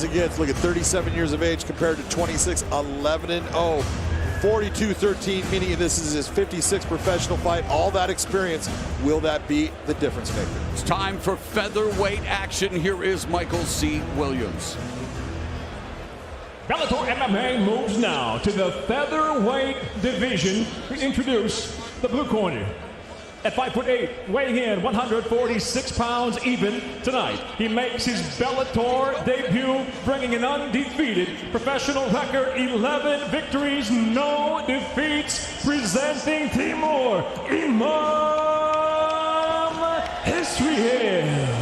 as it gets. Look at 37 years of age compared to 26, 11-0, 42-13, meaning this is his 56th professional fight. All that experience, will that be the difference maker? It's time for featherweight action. Here is Michael C. Williams. Bellator MMA moves now to the featherweight division. We introduce the blue corner. At 5'8", weighing in 146 pounds even tonight. He makes his Bellator debut, bringing an undefeated professional record, 11 victories, no defeats, presenting Timur Imam Khizriev.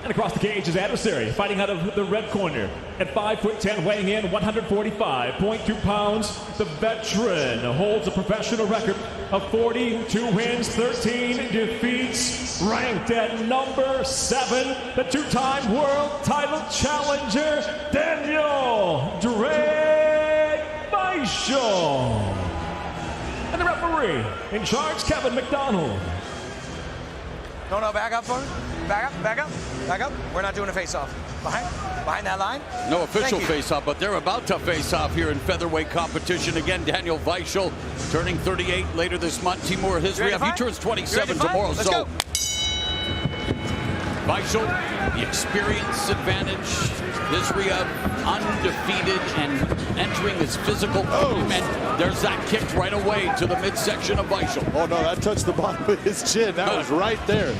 And across the cage, his adversary, fighting out of the red corner. At 5'10", weighing in 145.2 pounds, the veteran holds a professional record of 42 wins, 13 defeats, ranked at number 7, the two-time world title challenger, Daniel Dre Baishal. And the referee in charge, Kevin McDonald. No, back up for me. Back up, back up, back up. We're not doing a face-off. Behind that line. No official face-off, but they're about to face off here in featherweight competition. Again, Daniel Weichel turning 38 later this month. Timur Khizriev, he turns 27 tomorrow. Let's go. Weichel, the experience advantage. Khizriev undefeated and entering his physical prime. And there's that kick right away to the midsection of Weichel. Oh no, that touched the bottom of his chin. That was right there.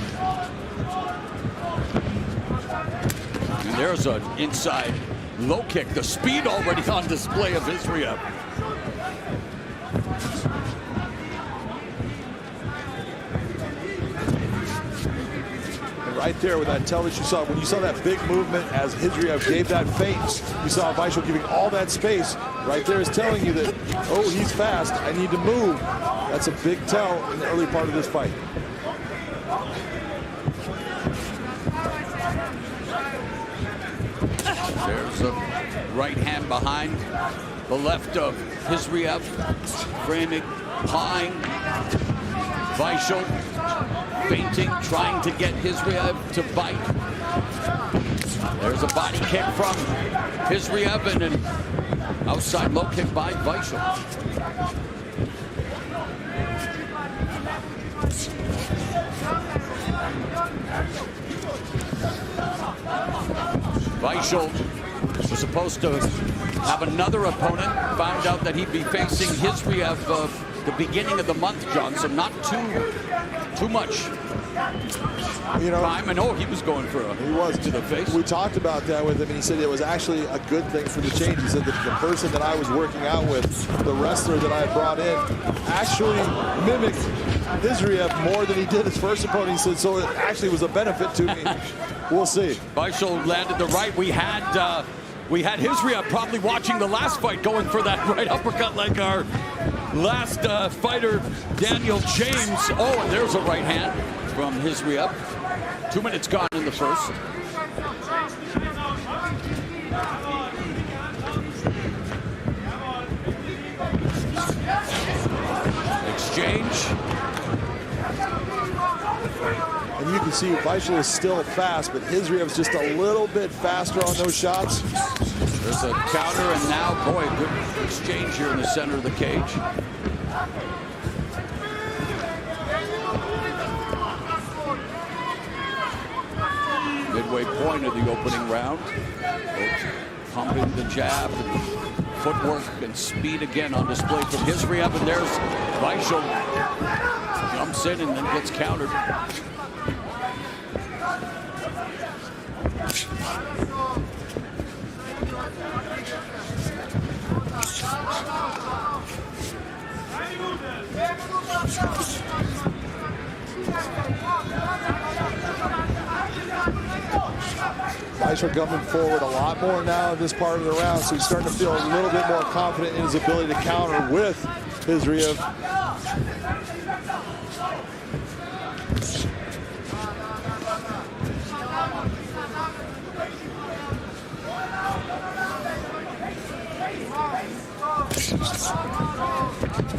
And there's an inside low kick. The speed already on display of Khizriev. Right there with that television, you saw when you saw that big movement as Khizriev gave that feint, you saw Weichel giving all that space. Right there is telling you that, oh, he's fast, I need to move. That's a big tell in the early part of this fight. There's a right hand behind the left of Khizriev, framing, pawing. Weichel feinting, trying to get Khizriev to bite. There's a body kick from Khizriev and an outside low kick by Weichel. Weichel was supposed to have another opponent, found out that he'd be facing Khizriev the beginning of the month, John, so not too much time. And he was going for a to the face. We talked about that with him, and he said it was actually a good thing for the change. He said that the person that I was working out with, the wrestler that I had brought in, actually mimicked Khizriev more than he did his first opponent. He said, so it actually was a benefit to me. We'll see. Weichel landed the right. We had Khizriev probably watching the last fight, going for that right uppercut like our last fighter, Daniel James. Oh, and there's a right hand from Khizriev. 2 minutes gone in the first. Exchange. And you can see Weichel is still fast, but Khizriev's just a little bit faster on those shots. There's a counter, and now, boy, good exchange here in the center of the cage. Midway point of the opening round. Pumping the jab, and footwork and speed again on display from Khizriev, and there's Weichel. Jumps in and then gets countered. Weichel coming forward a lot more now in this part of the round, so he's starting to feel a little bit more confident in his ability to counter with Khizriev.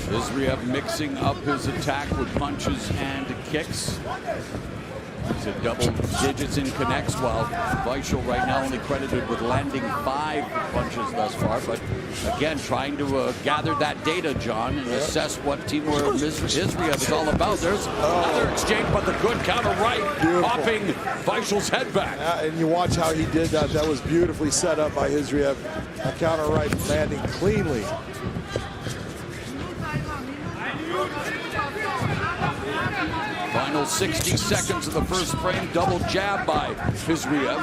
Khizriev mixing up his attack with punches and kicks. He's at double digits in connects, while Weichel right now only credited with landing 5 punches thus far. But again, trying to gather that data, John, and assess what Timur Khizriev is all about. There's another exchange, but the good counter right, popping Weichel's head back. And you watch how he did that. That was beautifully set up by Khizriev. A counter right landing cleanly. Final 60 seconds of the first frame, double jab by Khizriev.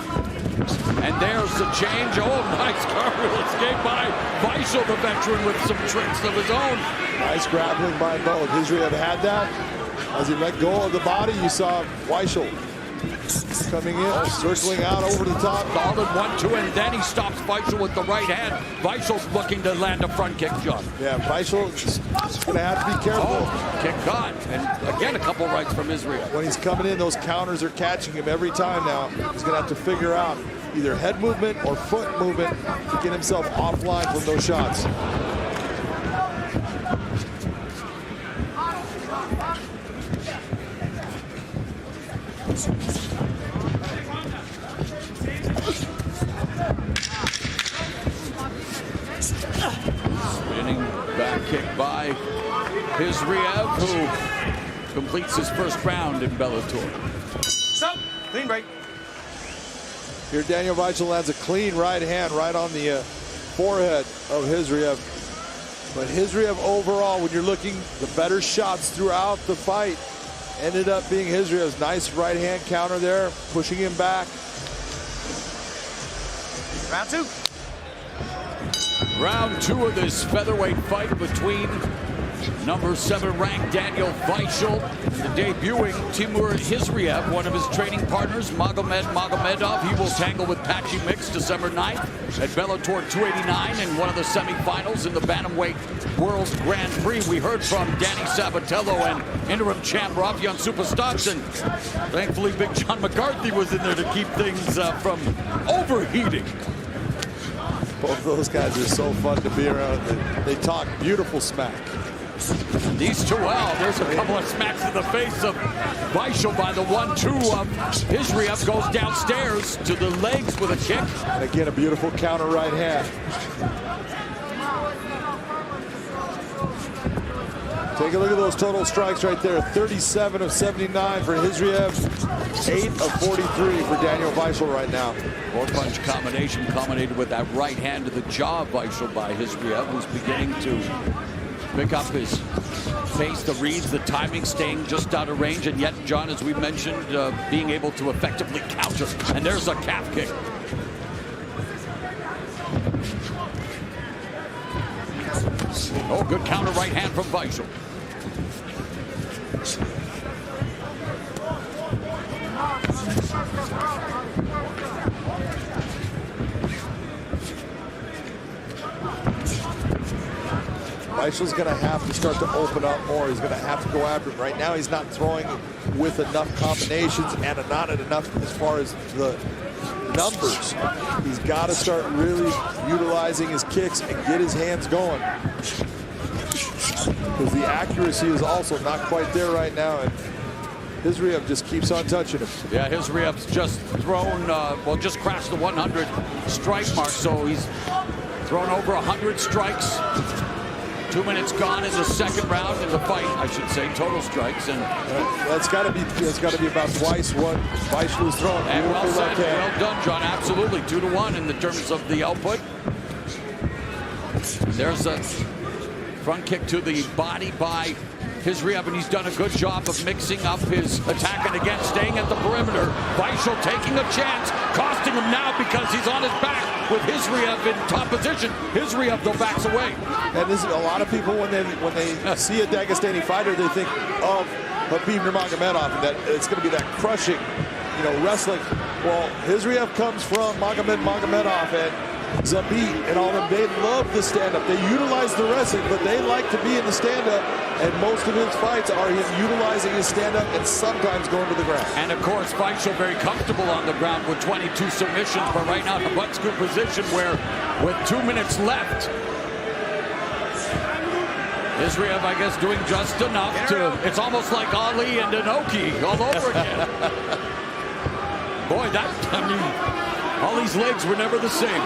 And there's the change. Oh, nice cartwheel escape by Weichel, the veteran, with some tricks of his own. Nice grappling by both. Khizriev had that. As he let go of the body, you saw Weichel coming in, circling out over the top. Solid 1-2, and then he stops Weichel with the right hand. Weichel's looking to land a front kick, John. Yeah, Weichel's going to have to be careful. Oh, kick caught. And again, a couple rights from Khizriev. When he's coming in, those counters are catching him every time now. He's going to have to figure out either head movement or foot movement to get himself offline from those shots. Spinning back kick by Khizriev, who completes his first round in Bellator. Stop. Clean break. Here, Daniel Weichel lands a clean right hand right on the forehead of Khizriev. But Khizriev overall, when you're looking, the better shots throughout the fight ended up being Khizriev's. Nice right hand counter there, pushing him back. Round 2. Round 2 of this featherweight fight between number 7 ranked Daniel Weichel and the debuting Timur Khizriev, one of his training partners, Magomed Magomedov. He will tangle with Patchy Mix December 9th at Bellator 289 in one of the semifinals in the Bantamweight World Grand Prix. We heard from Danny Sabatello and interim champ Rafian Superstocks, and thankfully Big John McCarthy was in there to keep things from overheating. Both of those guys are so fun to be around. They talk beautiful smack. These two, well, there's a couple of smacks in the face of Weichel by the 1-2 of Khizriev. Goes downstairs to the legs with a kick. And again, a beautiful counter right hand. Take a look at those total strikes right there. 37 of 79 for Khizriev. 8 of 43 for Daniel Weichel right now. 4-punch combination culminated with that right hand to the jaw of Weichel by Khizriev, who's beginning to pick up his pace, the reads, the timing, staying just out of range, and yet, John, as we mentioned, being able to effectively counter. And there's a calf kick. Oh, good counter right hand from Weichel. Weichel's going to have to start to open up more. He's going to have to go after him. Right now, he's not throwing with enough combinations and not enough as far as the numbers. He's got to start really utilizing his kicks and get his hands going. Because the accuracy is also not quite there right now. And Khizriev just keeps on touching him. Yeah, Khizriev's just thrown, well, just crashed the 100 strike mark. So he's thrown over 100 strikes. 2 minutes gone in the second round in the fight, I should say, total strikes. And that's got to be about twice what Weichel was throwing. And well said, well done, John. Absolutely, 2-1 in the terms of the output. There's a front kick to the body by Khizriev, and he's done a good job of mixing up his attack and again staying at the perimeter. Weichel taking a chance, costing him now because he's on his back with Khizriev in top position. Khizriev though backs away. And this is a lot of people when they see a Dagestani fighter, they think of Khabib Nurmagomedov, and that it's going to be that crushing, wrestling. Well, Khizriev comes from Magomedov and Zabit and all them. They love the stand-up. They utilize the wrestling, but they like to be in the stand-up. And most of his fights are him utilizing his stand-up and sometimes going to the ground. And of course, Weichel very comfortable on the ground with 22 submissions, but right now in a butt scoop position where with 2 minutes left, Khizriev, I guess, doing just enough to, it's almost like Ali and Inoki all over again. Boy, I mean, Ali's legs were never the same.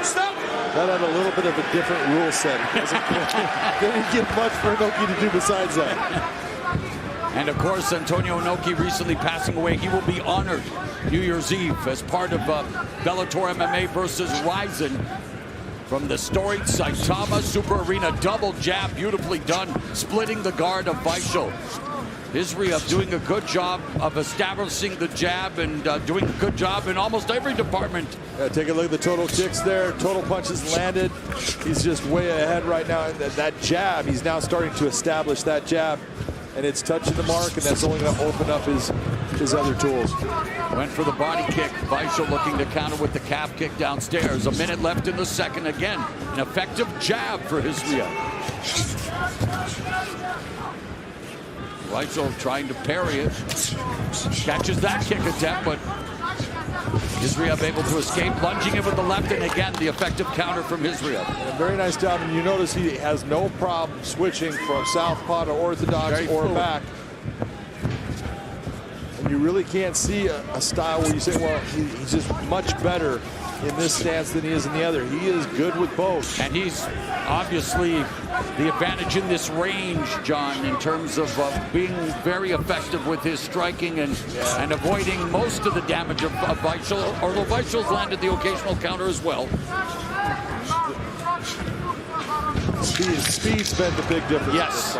Stop. That had a little bit of a different rule set. They didn't get much for Inoki to do besides that. And of course, Antonio Inoki recently passing away. He will be honored New Year's Eve as part of Bellator MMA versus Ryzen from the storied Saitama Super Arena. Double jab, beautifully done, splitting the guard of Vaishal. Khizriev doing a good job of establishing the jab and doing a good job in almost every department. Take a look at the total kicks there. Total punches landed. He's just way ahead right now. That jab, he's now starting to establish that jab. And it's touching the mark, and that's only going to open up his other tools. Went for the body kick. Vaishal looking to counter with the calf kick downstairs. A minute left in the second. Again, an effective jab for Khizriev. Vaishal trying to parry it. Catches that kick attempt, but Khizriev able to escape, lunging it with the left, and again, the effective counter from Khizriev. A very nice job, and you notice he has no problem switching from southpaw to orthodox or back. And you really can't see a style where you say, well, he's just much better in this stance than he is in the other. He is good with both. And he's obviously the advantage in this range, John, in terms of being very effective with his striking and avoiding most of the damage of Vaishal, although Vaishal's landed the occasional counter as well. Speed's been the big difference. Yes,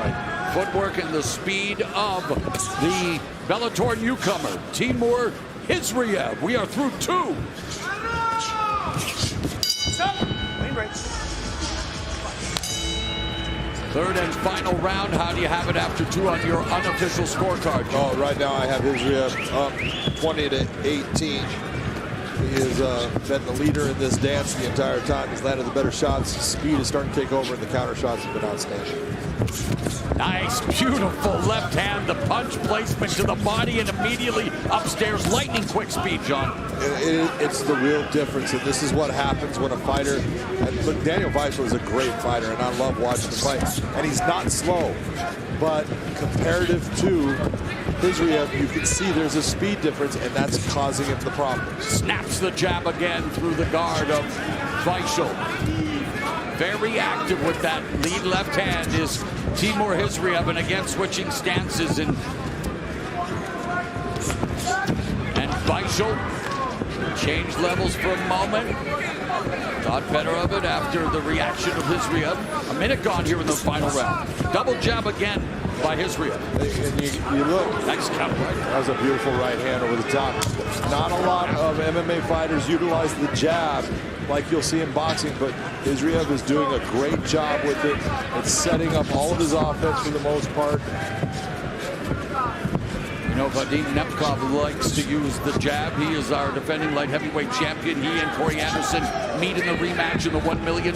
footwork and the speed of the Bellator newcomer, Timur Khizriev. We are through two. Clean break. Third and final round. How do you have it after two on your unofficial scorecard? Oh, right now I have Khizriev up 20-18. He has been the leader in this dance the entire time. He's landed the better shots. His speed is starting to take over, and the counter shots have been outstanding. Nice, beautiful left hand, the punch placement to the body, and immediately upstairs, lightning quick speed, John. It's the real difference, and this is what happens when a fighter, and look, Daniel Vaishal is a great fighter, and I love watching him fight, and he's not slow, but comparative to Khizriev, you can see there's a speed difference, and that's causing him the problems. Snaps the jab again through the guard of Vaishal. Very active with that lead left hand is Timur Khizriev, and again switching stances, and Vaishal changed levels for a moment. Thought better of it after the reaction of Khizriev. A minute gone here in the final round. Double jab again by Khizriev. And you look. Nice counter. That was a beautiful right hand over the top. Not a lot of MMA fighters utilize the jab like you'll see in boxing, but Khizriev is doing a great job with it. It's setting up all of his offense for the most part. You know, Vadim Nemkov likes to use the jab. He is our defending light heavyweight champion. He and Corey Anderson meet in the rematch in the $1 million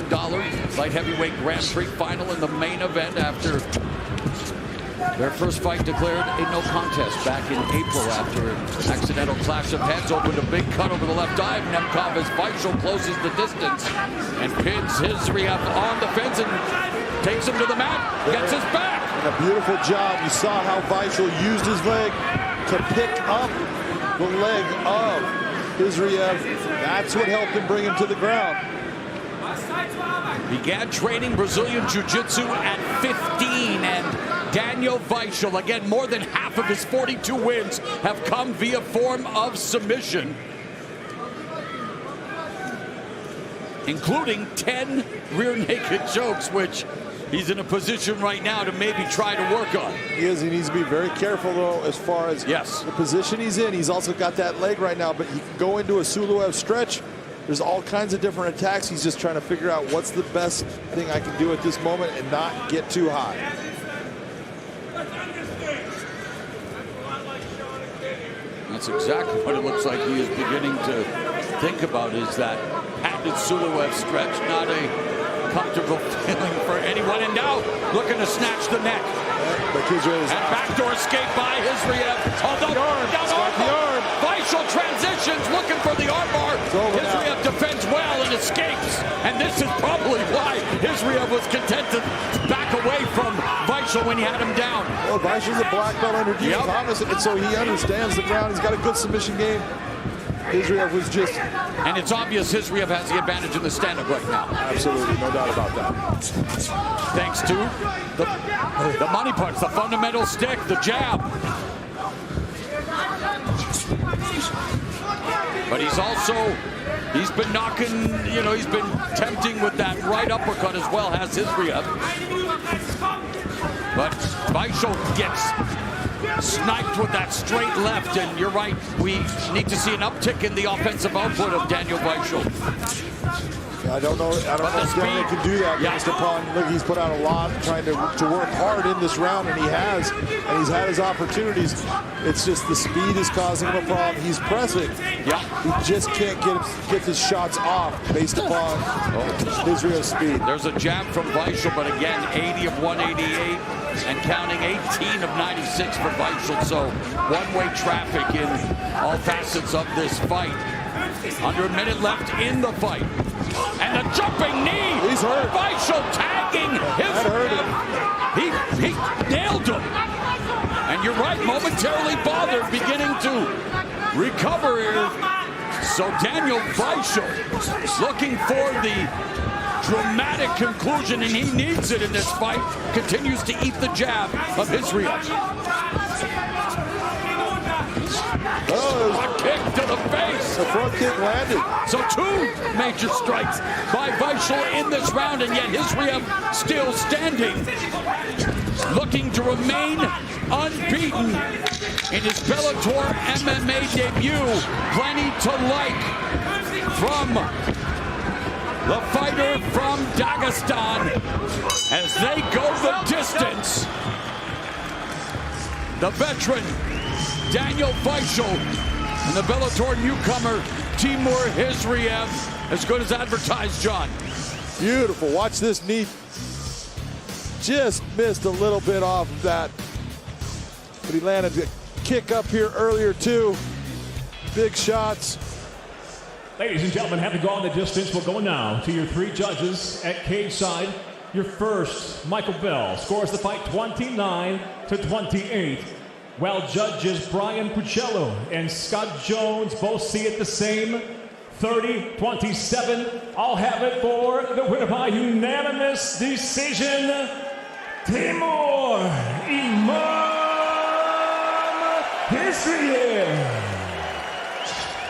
light heavyweight Grand Prix final in the main event after their first fight declared a no contest back in April after an accidental clash of heads opened a big cut over the left eye. Nemkov as Vaishal closes the distance and pins Khizriev on the fence and takes him to the mat, gets his back. And a beautiful job. You saw how Vaishal used his leg to pick up the leg of Khizriev. That's what helped him bring him to the ground. Began training Brazilian Jiu-Jitsu at 15, and Daniel Vaishal, again, more than half of his 42 wins have come via form of submission, including 10 rear naked chokes, which he's in a position right now to maybe try to work on. He needs to be very careful, though, as far as the position he's in. He's also got that leg right now, but he can go into a Suluev stretch. There's all kinds of different attacks. He's just trying to figure out what's the best thing I can do at this moment and not get too high. That's exactly what it looks like he is beginning to think about, is that patented Suluev stretch. Not a comfortable feeling for anyone. And now looking to snatch the neck. And backdoor escape by Khizriev. Although down armbar. Vaishal transitions, looking for the armbar. Khizriev defends well and escapes. And this is probably why Khizriev was content to back away from Vaishal when he had him down. Well, Vaishal's a black belt under Dean Yep. Thomas, and so he understands the ground. He's got a good submission game. Khizriev was just... And it's obvious Khizriev has the advantage in the stand-up right now. Absolutely, no doubt about that. Thanks to the money punch, the fundamental stick, the jab. But he's been knocking, he's been tempting with that right uppercut as well, has Khizriev. But Vaishal gets sniped with that straight left, and you're right, we need to see an uptick in the offensive output of Daniel Vaishal. I don't know if Daniel can do that based upon, look, he's put out a lot trying to work hard in this round, and he's had his opportunities. It's just the speed is causing him a problem. He's pressing. Yeah. He just can't get his shots off based upon Khizriev's speed. There's a jab from Vaishal, but again, 80 of 188 and counting 18 of 96 for Vaishal. So one-way traffic in all facets of this fight. Under a minute left in the fight. And a jumping knee. He's hurt. Vaishal tagging He nailed him. And you're right, momentarily bothered, beginning to recover here. So Daniel Vaishal looking for the dramatic conclusion, and he needs it in this fight. Continues to eat the jab of Khizriev. A kick to the face. The front kick landed. So two major strikes by Vaishal in this round, and yet Khizriev still standing, looking to remain unbeaten in his Bellator MMA debut. Plenty to like from the fighter from Dagestan as they go the distance. The veteran Daniel Vaishal and the Bellator newcomer Timur Khizriev, as good as advertised, John. Beautiful. Watch this knee. Just missed a little bit off of that. But he landed a kick up here earlier too. Big shots. Ladies and gentlemen, having gone the distance, we'll go now to your three judges at cage side. Your first, Michael Bell, scores the fight 29-28. While judges Brian Puccello and Scott Jones both see it the same, 30-27. I'll have it for the winner by unanimous decision, Timur Imam Khizriev.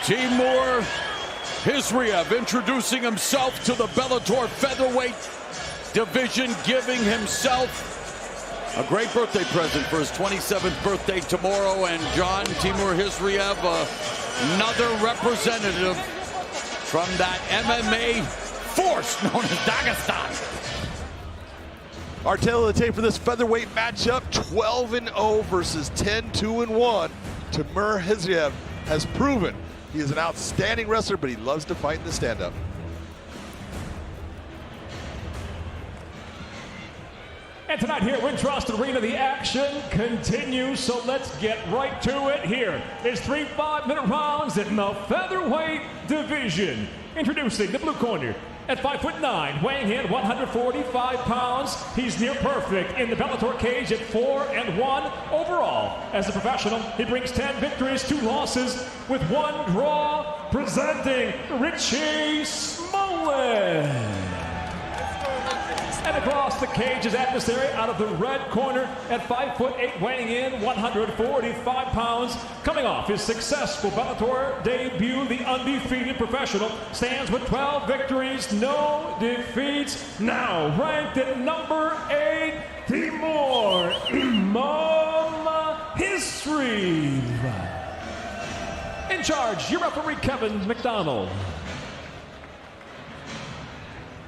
Timur Khizriev introducing himself to the Bellator Featherweight division, giving himself a great birthday present for his 27th birthday tomorrow. And John, Timur Khizriev, another representative from that MMA force known as Dagestan. Our tail of the tape for this featherweight matchup, 12-0 versus 10-2-1. Timur Khizriev has proven he is an outstanding wrestler, but he loves to fight in the stand-up. And tonight here at Wintrust Arena, the action continues, so let's get right to it. Here is 3 5-minute rounds in the featherweight division. Introducing the blue corner at 5'9", weighing in 145 pounds. He's near perfect in the Bellator cage at 4-1 overall. As a professional, he brings 10 victories, 2 losses, with 1 draw. Presenting Richie Smolin. And across the cage, his adversary out of the red corner at 5'8", weighing in 145 pounds. Coming off his successful Bellator debut, the undefeated professional stands with 12 victories, no defeats. Now ranked at number 8, Timur Imam Khizriev. In charge, your referee Kevin McDonald.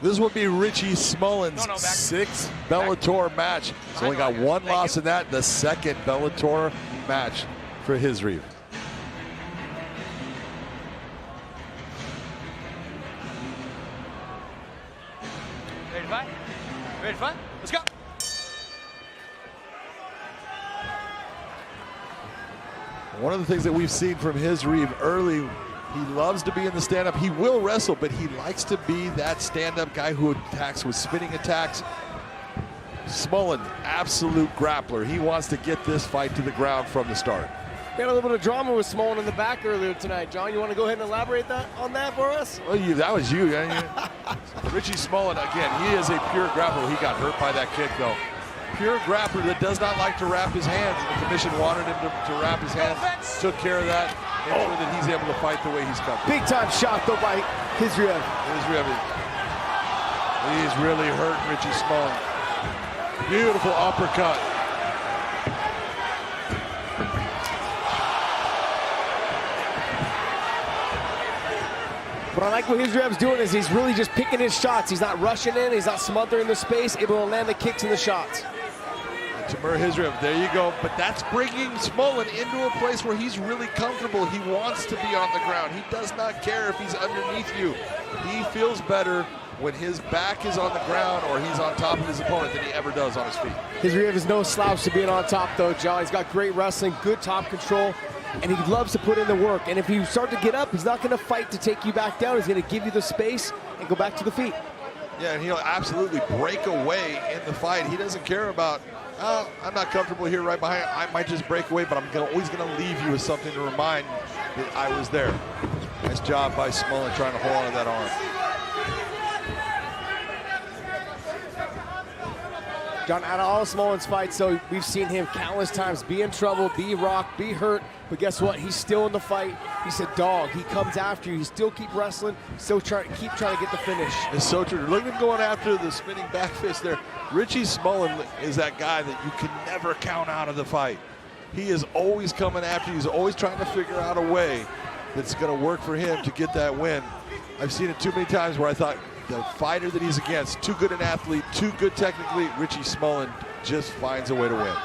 This would be Richie Smolin's 6th Bellator match. He's only got 1 loss in that, the 2nd Bellator match for Khizriev. Ready to fight? Ready to fight? Let's go. One of the things that we've seen from Khizriev early He loves to be in the stand-up. He will wrestle, but he likes to be that stand-up guy who attacks with spinning attacks. Smullen, absolute grappler. He wants to get this fight to the ground from the start. We had a little bit of drama with Smullen in the back earlier tonight. John, you want to go ahead and elaborate on that for us? Well, that was you. Richie Smullen, again, he is a pure grappler. He got hurt by that kick, though. Pure grappler that does not like to wrap his hands. The commission wanted him to wrap his hands. Took care of that. Make sure that he's able to fight the way he's coming. Big time shot, though, by Khizriev. He's really hurt Richie Smullen. Beautiful uppercut. What I like what Khizriev's doing is he's really just picking his shots. He's not rushing in, he's not smothering the space, able to land the kicks and the shots. Timur Khizriev, there you go. But that's bringing Smullen into a place where he's really comfortable. He wants to be on the ground. He does not care if he's underneath you. He feels better when his back is on the ground or he's on top of his opponent than he ever does on his feet. Khizriev is no slouch to being on top, though, John. He's got great wrestling, good top control, and he loves to put in the work. And if you start to get up, he's not going to fight to take you back down. He's going to give you the space and go back to the feet. Yeah, and he'll absolutely break away in the fight. He doesn't care about, oh, I'm not comfortable here right behind. I might just break away, but I'm always going to leave you with something to remind that I was there. Nice job by Smullen trying to hold on to that arm. John, out of all Smullen's fights, so we've seen him countless times be in trouble, be rocked, be hurt, but guess what? He's still in the fight. He's a dog. He comes after you. He still keep wrestling, still trying to get the finish. It's so true. Look at him going after the spinning back fist there. Richie Smullen is that guy that you can never count out of the fight. He is always coming after you. He's always trying to figure out a way that's going to work for him to get that win. I've seen it too many times where I thought, the fighter that he's against, too good an athlete, too good technically, Richie Smullen just finds a way to win.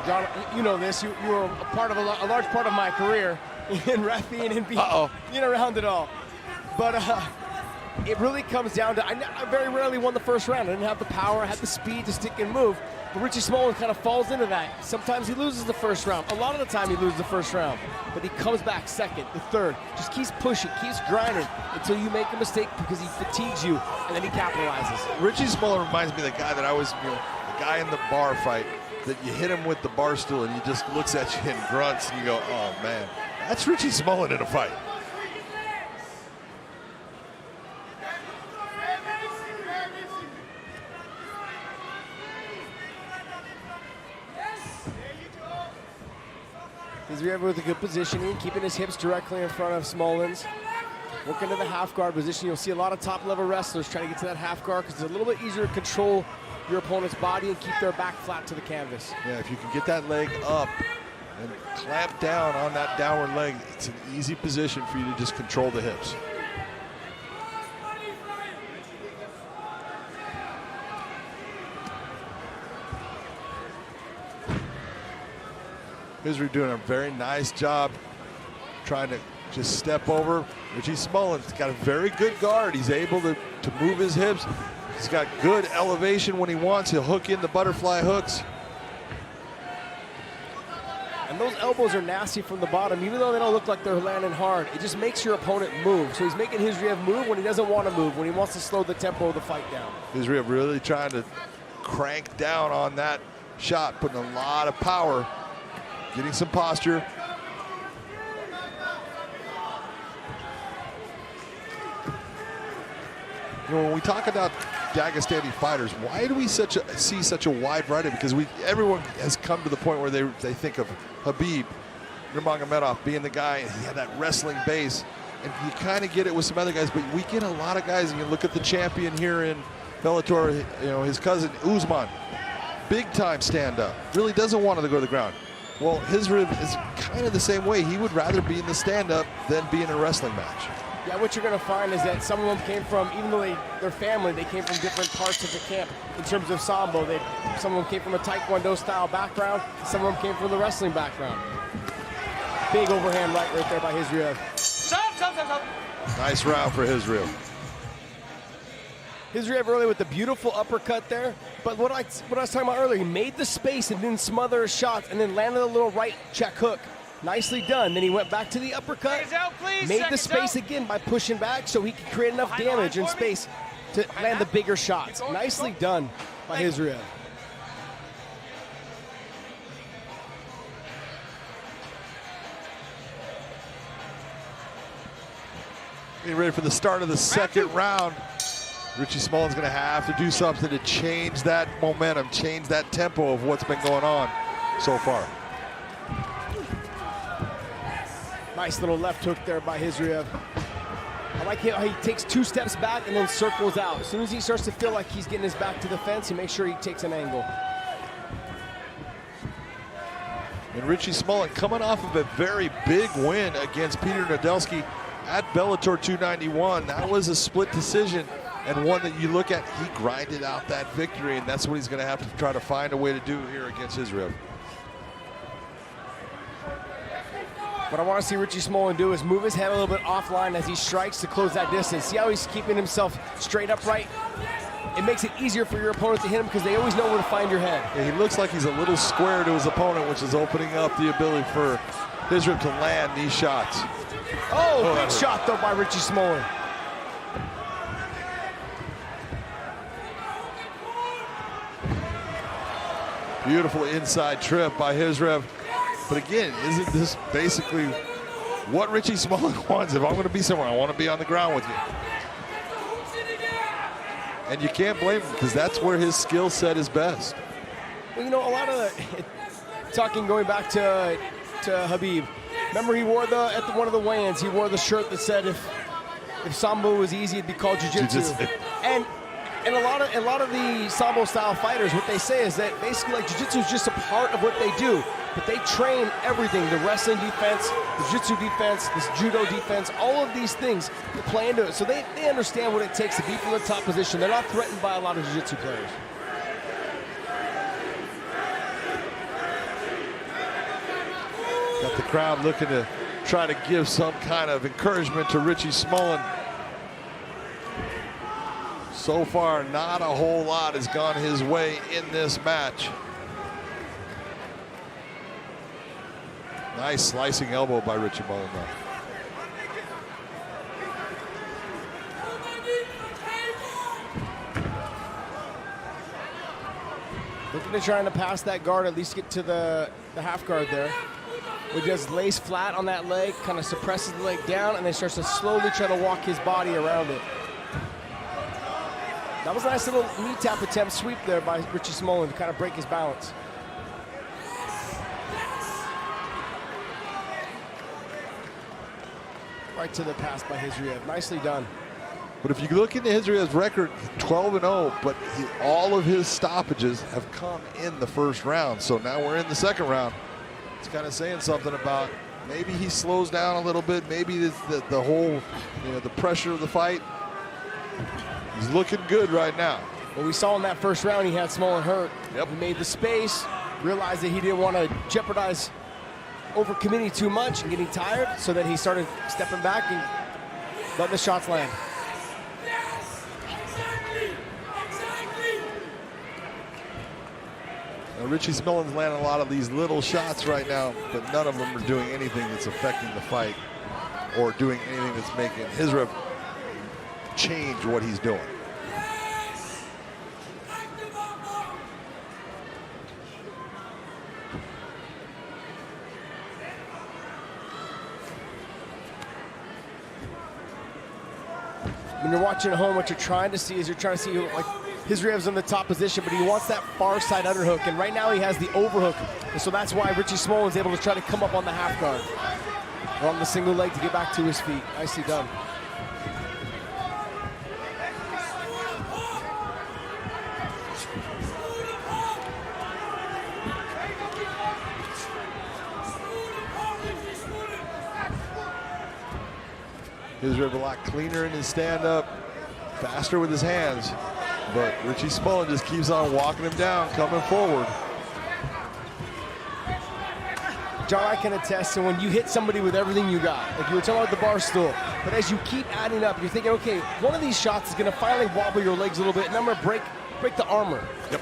John, you know this. You were a part of a large part of my career in refereeing and being around it all. But it really comes down to, I very rarely won the first round. I didn't have the power, I had the speed to stick and move. But Richie Smullen kind of falls into that. Sometimes he loses the first round. A lot of the time he loses the first round. But he comes back second, the third. Just keeps pushing, keeps grinding until you make a mistake because he fatigues you, and then he capitalizes. Richie Smullen reminds me of the guy that I was, the guy in the bar fight, that you hit him with the bar stool and he just looks at you and grunts and you go, oh man, that's Richie Smullen in a fight. Khizriev with a good positioning, keeping his hips directly in front of Smullen's. Working to the half guard position. You'll see a lot of top level wrestlers trying to get to that half guard because it's a little bit easier to control your opponent's body and keep their back flat to the canvas. Yeah, if you can get that leg up and clamp down on that downward leg, it's an easy position for you to just control the hips. Khizriev doing a very nice job trying to just step over. Richie Smullen's got a very good guard. He's able to move his hips. He's got good elevation when he wants. He'll hook in the butterfly hooks. And those elbows are nasty from the bottom, even though they don't look like they're landing hard. It just makes your opponent move. So he's making Khizriev move when he doesn't want to move, when he wants to slow the tempo of the fight down. Khizriev really trying to crank down on that shot, putting a lot of power, getting some posture. When we talk about Dagestani fighters, why do we see such a wide variety? Because everyone has come to the point where they think of Khabib Nurmagomedov being the guy, and he had that wrestling base, and you kind of get it with some other guys, but we get a lot of guys. You can look at the champion here in Bellator, his cousin Usman, big time stand-up, really doesn't want to go to the ground. Well, Khizriev is kind of the same way. He would rather be in the stand-up than be in a wrestling match. Yeah, what you're going to find is that some of them came from, even though their family, they came from different parts of the camp in terms of Sambo. Some of them came from a Taekwondo-style background. Some of them came from the wrestling background. Big overhand right there by Khizriev. Nice round for Khizriev. Khizriev early with the beautiful uppercut there. But what I was talking about earlier, he made the space and didn't smother his shots and then landed a little right check hook. Nicely done. Then he went back to the uppercut, made the space again by pushing back so he could create enough damage and space to land the bigger shots. Nicely done by Khizriev. Getting ready for the start of the second round. Richie Smullen's going to have to do something to change that momentum, change that tempo of what's been going on so far. Nice little left hook there by Khizriev. I like how he takes 2 steps back and then circles out. As soon as he starts to feel like he's getting his back to the fence, he makes sure he takes an angle. And Richie Smullen coming off of a very big win against Peter Nadelski at Bellator 291. That was a split decision, and one that you look at, he grinded out that victory, and that's what he's going to have to try to find a way to do here against Khizriev. What I want to see Richie Smullen do is move his head a little bit offline as he strikes to close that distance. See how he's keeping himself straight upright? It makes it easier for your opponent to hit him because they always know where to find your head. Yeah, he looks like he's a little square to his opponent, which is opening up the ability for Khizriev to land these shots. Oh, big shot though by Richie Smullen. Beautiful inside trip by Khizriev. But again, isn't this basically what Richie Smullen wants? If I'm going to be somewhere, I want to be on the ground with you. And you can't blame him because that's where his skill set is best. Well, you know, a lot of talking going back to Khabib. Remember, he wore at one of the weigh-ins, he wore the shirt that said if Sambo was easy, it'd be called jiu-jitsu. And a lot of the Sambo style fighters, what they say is that basically like jiu-jitsu is just a part of what they do. But they train everything, the wrestling defense, the jiu-jitsu defense, this judo defense, all of these things that play into it. So they understand what it takes to be from the top position. They're not threatened by a lot of jiu-jitsu players. Got the crowd looking to try to give some kind of encouragement to Richie Smullen. So far, not a whole lot has gone his way in this match. Nice slicing elbow by Richie Smullen. Looking to trying to pass that guard, at least get to the half guard there. He just lays flat on that leg, kind of suppresses the leg down, and then starts to slowly try to walk his body around it. That was a nice little knee tap attempt sweep there by Richie Smullen to kind of break his balance. Right to the pass by Khizriev. Nicely done. But if you look into Khizriev's record, 12-0, but all of his stoppages have come in the first round. So now we're in the second round. It's kind of saying something about maybe he slows down a little bit. Maybe the whole, the pressure of the fight. He's looking good right now. Well, we saw in that first round he had Smullen hurt. Yep. He made the space, realized that he didn't want to jeopardize overcommitting too much and getting tired, so that he started stepping back and letting the shots land. Now, Richie Smullen's landing a lot of these little shots right now, but none of them are doing anything that's affecting the fight or doing anything that's making Khizriev change what he's doing. When you're watching at home, what you're trying to see is like Khizriev's in the top position, but he wants that far side underhook, and right now he has the overhook, and so that's why Richie Smullen's able to try to come up on the half guard or on the single leg to get back to his feet. Nicely done. Khizriev a lot cleaner in his stand-up, faster with his hands, but Richie Smullen just keeps on walking him down, coming forward. John, I can attest to when you hit somebody with everything you got, like you were talking about the bar stool, but as you keep adding up, you're thinking, okay, one of these shots is going to finally wobble your legs a little bit, and I'm going to break break the armor. Yep.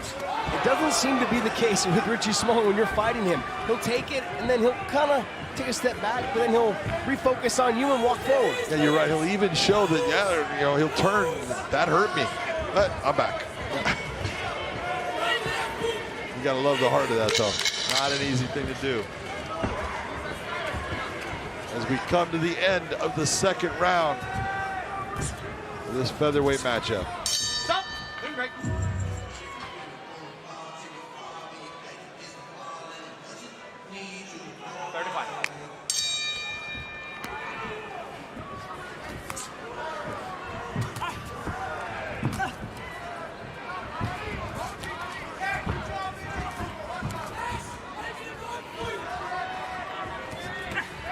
It doesn't seem to be the case with Richie Smullen when you're fighting him. He'll take it, and then he'll kind of take a step back, but then he'll refocus on you and walk forward. Yeah, you're right. He'll even show that, yeah, you know, he'll turn. That hurt me, but I'm back. You gotta love the heart of that, though. Not an easy thing to do. As we come to the end of the second round of this featherweight matchup. Stop. Doing great.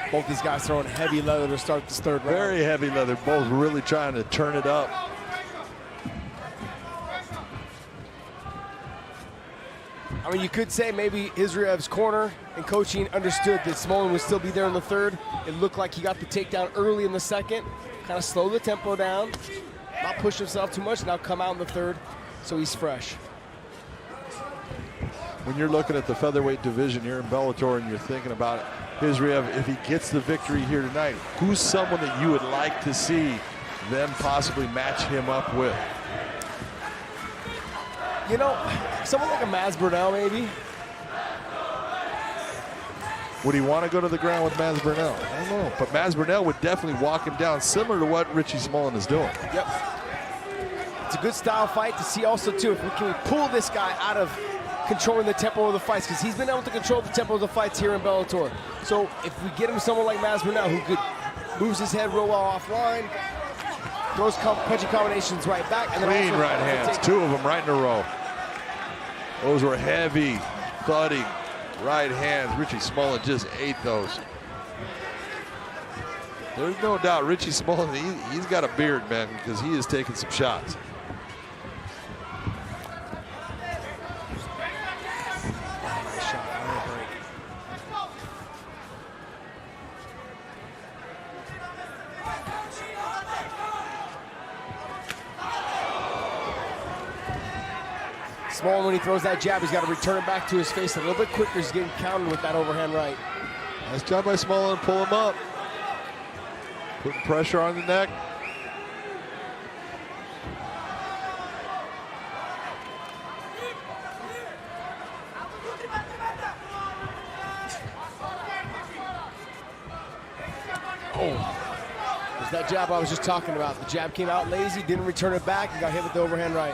Both these guys throwing heavy leather to start this third round. Very heavy leather. Both really trying to turn it up. I mean, you could say maybe Khizriev's corner and coaching understood that Smullen would still be there in the third. It looked like he got the takedown early in the second, kind of slow the tempo down, not push himself too much, now come out in the third, so he's fresh. When you're looking at the featherweight division here in Bellator and you're thinking about Khizriev, if he gets the victory here tonight, who's someone that you would like to see them possibly match him up with? You know, someone like a Maz Burnell, maybe. Would he want to go to the ground with Maz Burnell? I don't know. But Maz Burnell would definitely walk him down, similar to what Richie Smullen is doing. Yep. It's a good style fight to see also, too, if we can pull this guy out of controlling the tempo of the fights, because he's been able to control the tempo of the fights here in Bellator. So if we get him someone like Maz Burnell who could moves his head real well offline, throws punching combinations right back, and then clean also right hands, two of them right in a row. Those were heavy, thudding right hands. Richie Smullen just ate those. There's no doubt Richie Smullen, he's got a beard, man, because he is taking some shots. Smullen, when he throws that jab, he's got to return it back to his face a little bit quicker. He's getting countered with that overhand right. Nice job by Smullen, pull him up. Putting pressure on the neck. Oh, there's that jab I was just talking about. The jab came out lazy, didn't return it back, and got hit with the overhand right.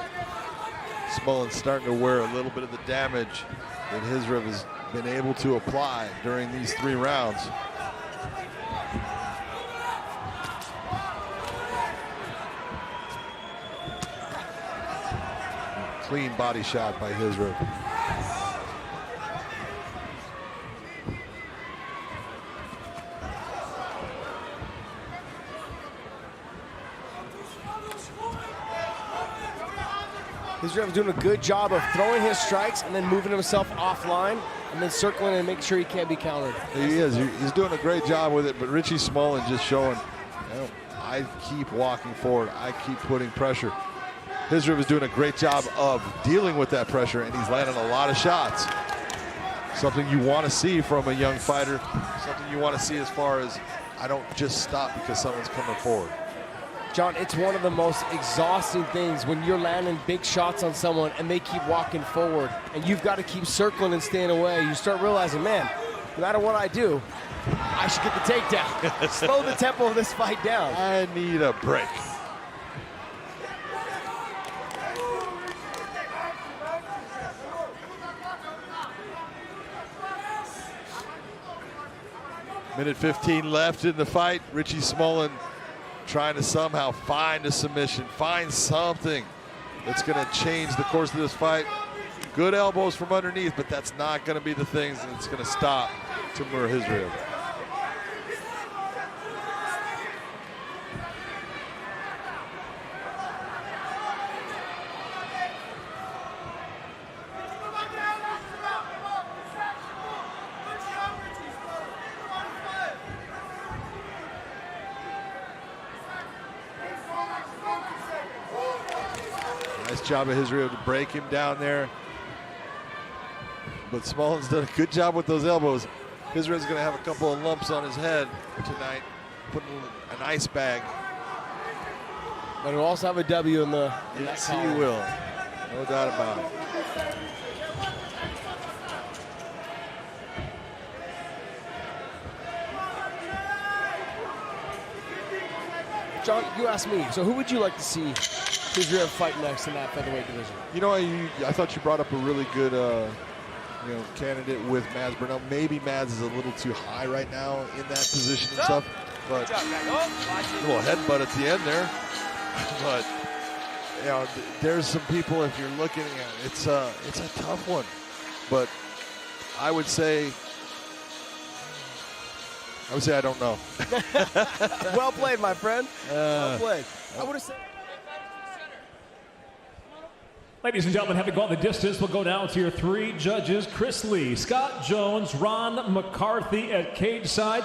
Smullen's starting to wear a little bit of the damage that Khizriev has been able to apply during these 3 rounds. Clean body shot by Khizriev. Khizriev's doing a good job of throwing his strikes and then moving himself offline and then circling and making sure he can't be countered. He is. He's doing a great job with it, but Richie Smullen just showing, you know, I keep walking forward. I keep putting pressure. Khizriev is doing a great job of dealing with that pressure, and he's landing a lot of shots. Something you want to see from a young fighter. Something you want to see as far as, I don't just stop because someone's coming forward. John, it's one of the most exhausting things when you're landing big shots on someone and they keep walking forward and you've got to keep circling and staying away. You start realizing, man, no matter what I do, I should get the takedown. Slow the tempo of this fight down. I need a break. Minute 15 left in the fight. Richie Smullen trying to somehow find a submission, find something that's going to change the course of this fight. Good elbows from underneath, but that's not going to be the things that's going to stop Timur Khizriev. Nice job of Khizriev to break him down there. But Smollen's done a good job with those elbows. Khizriev's going to have a couple of lumps on his head tonight, putting an ice bag. But he'll also have a W in the Yes, he will. No doubt about it. John, you asked me, so who would you like to see Khizriev fight next in that featherweight division? You know, I thought you brought up a really good candidate with Mads Burnell. Maybe Mads is a little too high right now in that position and stuff, but a little headbutt at the end there. But you know, there's some people, if you're looking at it, it's a tough one. But I would say I don't know. Well played, my friend. Well played. I would have said. Ladies and gentlemen, having gone the distance, we'll go now to your three judges: Chris Lee, Scott Jones, Ron McCarthy at cage side.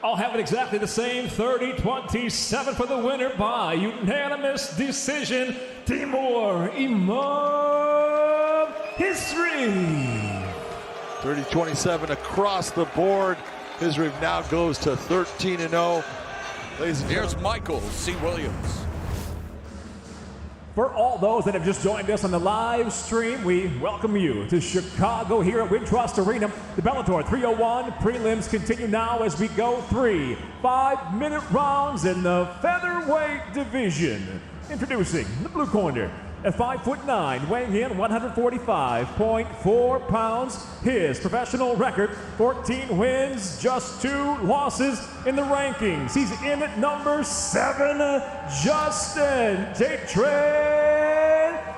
All have it exactly the same, 30-27 for the winner by unanimous decision, Timur Imam Khizriev. 30-27 across the board. Khizriev now goes to 13-0. Ladies and Here's Michael C. Williams. For all those that have just joined us on the live stream, we welcome you to Chicago here at Wintrust Arena. The Bellator 301 prelims continue now as we go 3 5-minute rounds in the featherweight division. Introducing the blue corner at 5'9", weighing in 145.4 pounds. His professional record, 14 wins, just 2 losses in the rankings. He's in at number 7, Justin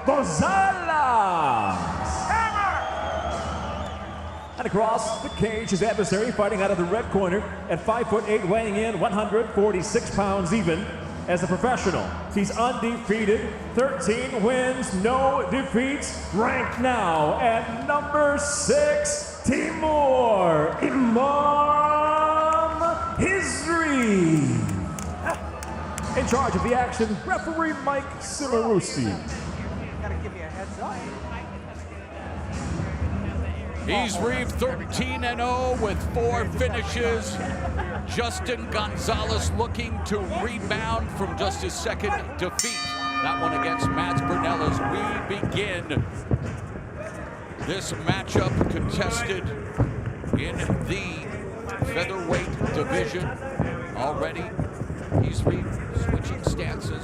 Gonzalez. And across the cage, his adversary fighting out of the red corner at 5'8", weighing in 146 pounds even. As a professional, he's undefeated, 13 wins, no defeats, ranked now at number 6, Timur Imam Khizriev. In charge of the action, referee Mike Simarusti. Gotta give me a heads up. Khizriev 13-0 with 4 finishes. Justin Gonzalez looking to rebound from just his second defeat. That one against Mads Burnell as we begin this matchup contested in the featherweight division. Already, Khizriev switching stances,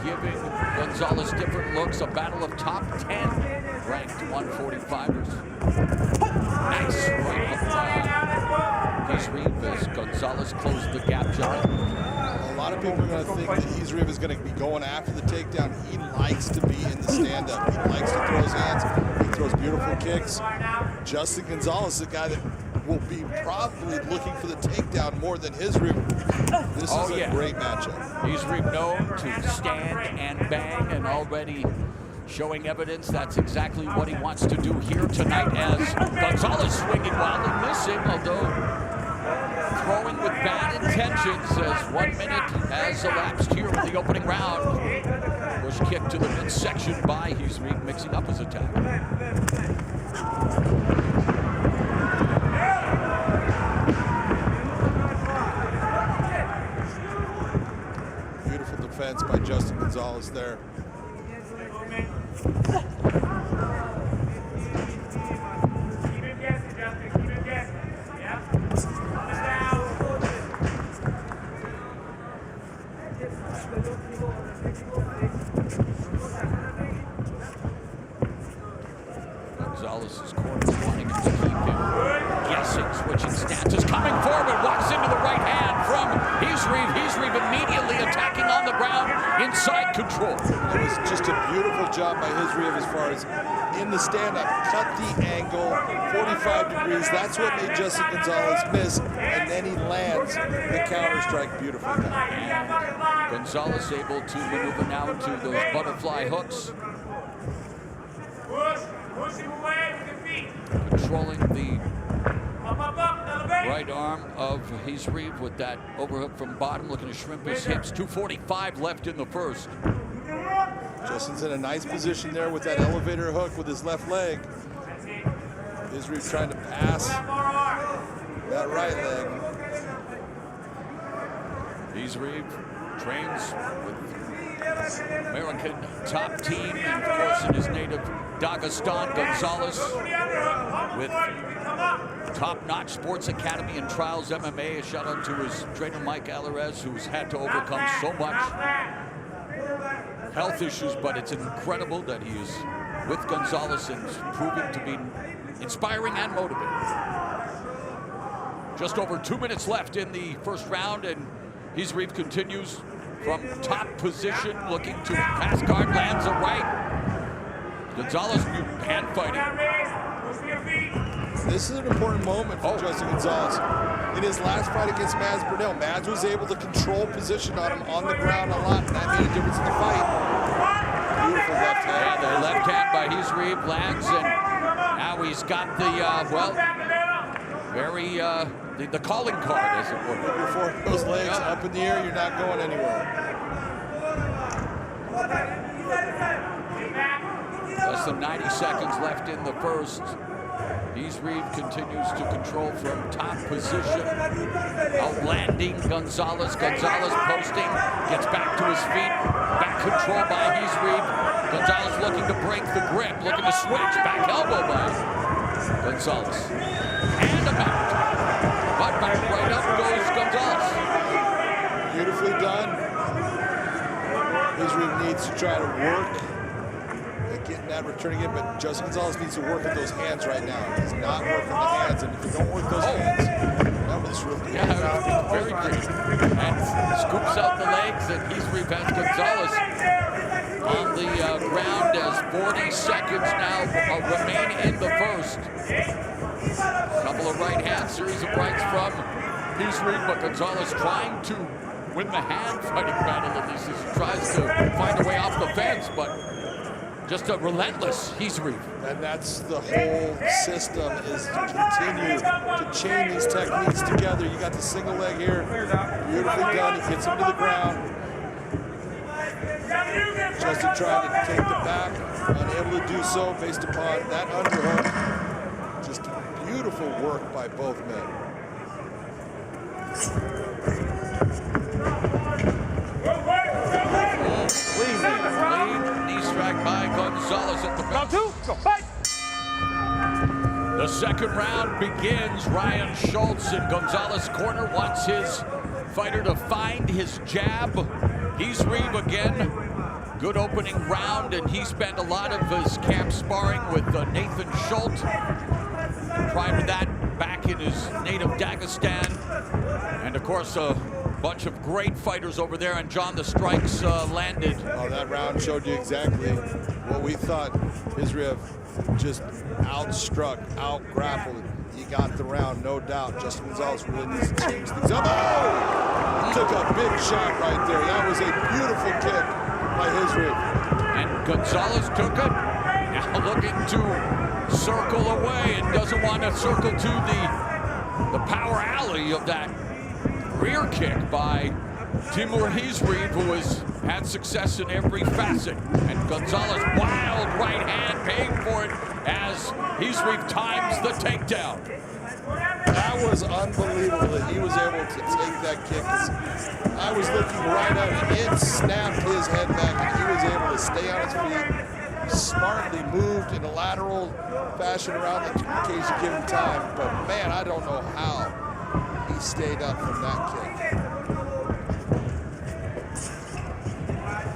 giving Gonzalez different looks. A battle of top 10 ranked 145ers. Nice right hook by Khizriev as Gonzalez closed the gap, John. A lot of people are going to think that Khizriev is going to be going after the takedown. He likes to be in the stand-up. He likes to throw his hands. He throws beautiful kicks. Justin Gonzalez is a guy that will be probably looking for the takedown more than Khizriev. This is a great matchup. Khizriev known to stand and bang, and already showing evidence that's exactly what he wants to do here tonight as Gonzalez swinging wildly, missing, although throwing with bad intentions as 1 minute has elapsed here in the opening round. Push kick to the midsection by Khizriev, mixing up his attack. Beautiful defense by Justin Gonzalez there. Gonzalez's corner wanting to keep him guessing, switching stances, coming forward, walks into the right hand from Khizriev. Khizriev immediately attacking on the ground, inside control. It was just a beautiful job by Khizriev as far as in the stand-up, cut the angle, 45 degrees. That's what made Justin Gonzalez miss, and then he lands the counter strike beautifully. And Gonzalez able to maneuver now into those butterfly hooks. Controlling the right arm of Khizriev with that overhook from bottom, looking to shrimp his hips. 2:45 left in the first. Justin's in a nice position there with that elevator hook with his left leg. Khizriev trying to pass that right leg. Khizriev trains with American top team, and of course in his native Dagestan. Gonzalez with top-notch sports academy and Trials MMA. A shout out to his trainer Mike Alvarez, who's had to overcome so much health issues, but it's incredible that he is with Gonzalez and proving to be inspiring and motivating. Just over 2 minutes left in the first round, and Khizriev continues from top position, looking to pass guard, lands a right. Gonzalez hand fighting. This is an important moment for Justin Gonzalez. In his last fight against Mads Burnell, Mads was able to control position on him on the ground a lot, and that made a difference in the fight. Beautiful left hand. Yeah, the left hand by Khizriev lands, and now he's got the, the calling card, as it were. Before those legs up in the air, you're not going anywhere. Less than 90 seconds left in the first. Khizriev continues to control from top position, outlanding Gonzalez. Gonzalez posting, gets back to his feet, back control by Khizriev. Gonzalez looking to break the grip, looking to switch, back elbow by Gonzalez. And a mount. But back right up goes Gonzalez. Beautifully done. Khizriev needs to try to work at getting that returning in, but Justin Gonzalez needs to work with those hands right now. He's not working the hands, and if you don't work those hands, that was really very good. And scoops out the legs, and Khizriev has Gonzalez on the ground as 40 seconds now remain in the first. Couple of right hands, series of rights from Khizriev, but Gonzalez trying to win the hand fighting battle, at least as he tries to find a way off the fence, but just a relentless Khizriev. And that's the whole system, is to continue to chain these techniques together. You got the single leg here, beautifully done. He gets him to the ground. Justin trying to take the back, unable to do so based upon that underhook. Just beautiful work by both men. Clean knee strike by Gonzalez at the back. The second round begins. Ryan Schultz in Gonzalez's corner wants his fighter to find his jab. Khizriev again. Good opening round, and he spent a lot of his camp sparring with Nathan Schultz. Prior to that, back in his native Dagestan. And of course, a bunch of great fighters over there, and John, the strikes landed. Oh, that round showed you exactly what we thought. Khizriev just outstruck, out-grappled. He got the round, no doubt. Justin Gonzalez really needs to change things up. Oh! Took a big shot right there. That was a beautiful kick by Khizriev. And Gonzalez took it. Now looking to circle away, and doesn't want to circle to the power alley of that rear kick by Timur Khizriev, who has had success in every facet. And Gonzalez, wild right hand, paying for it as Khizriev times the takedown. That was unbelievable that he was able to take that kick. I was looking right at it. It snapped his head back, and he was able to stay on his feet. Smartly moved in a lateral fashion around the cage to give him time. But man, I don't know how he stayed up from that kick.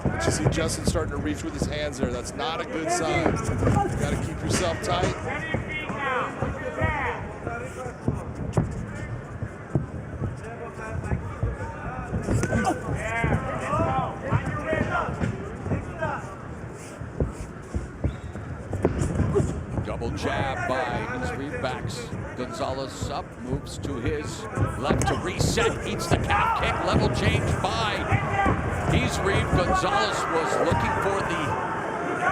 But you see Justin starting to reach with his hands there. That's not a good sign. You got to keep yourself tight. Double jab by Khizriev, backs Gonzalez up, moves to his left to reset, eats the calf kick, level change by Khizriev. Gonzalez was looking for the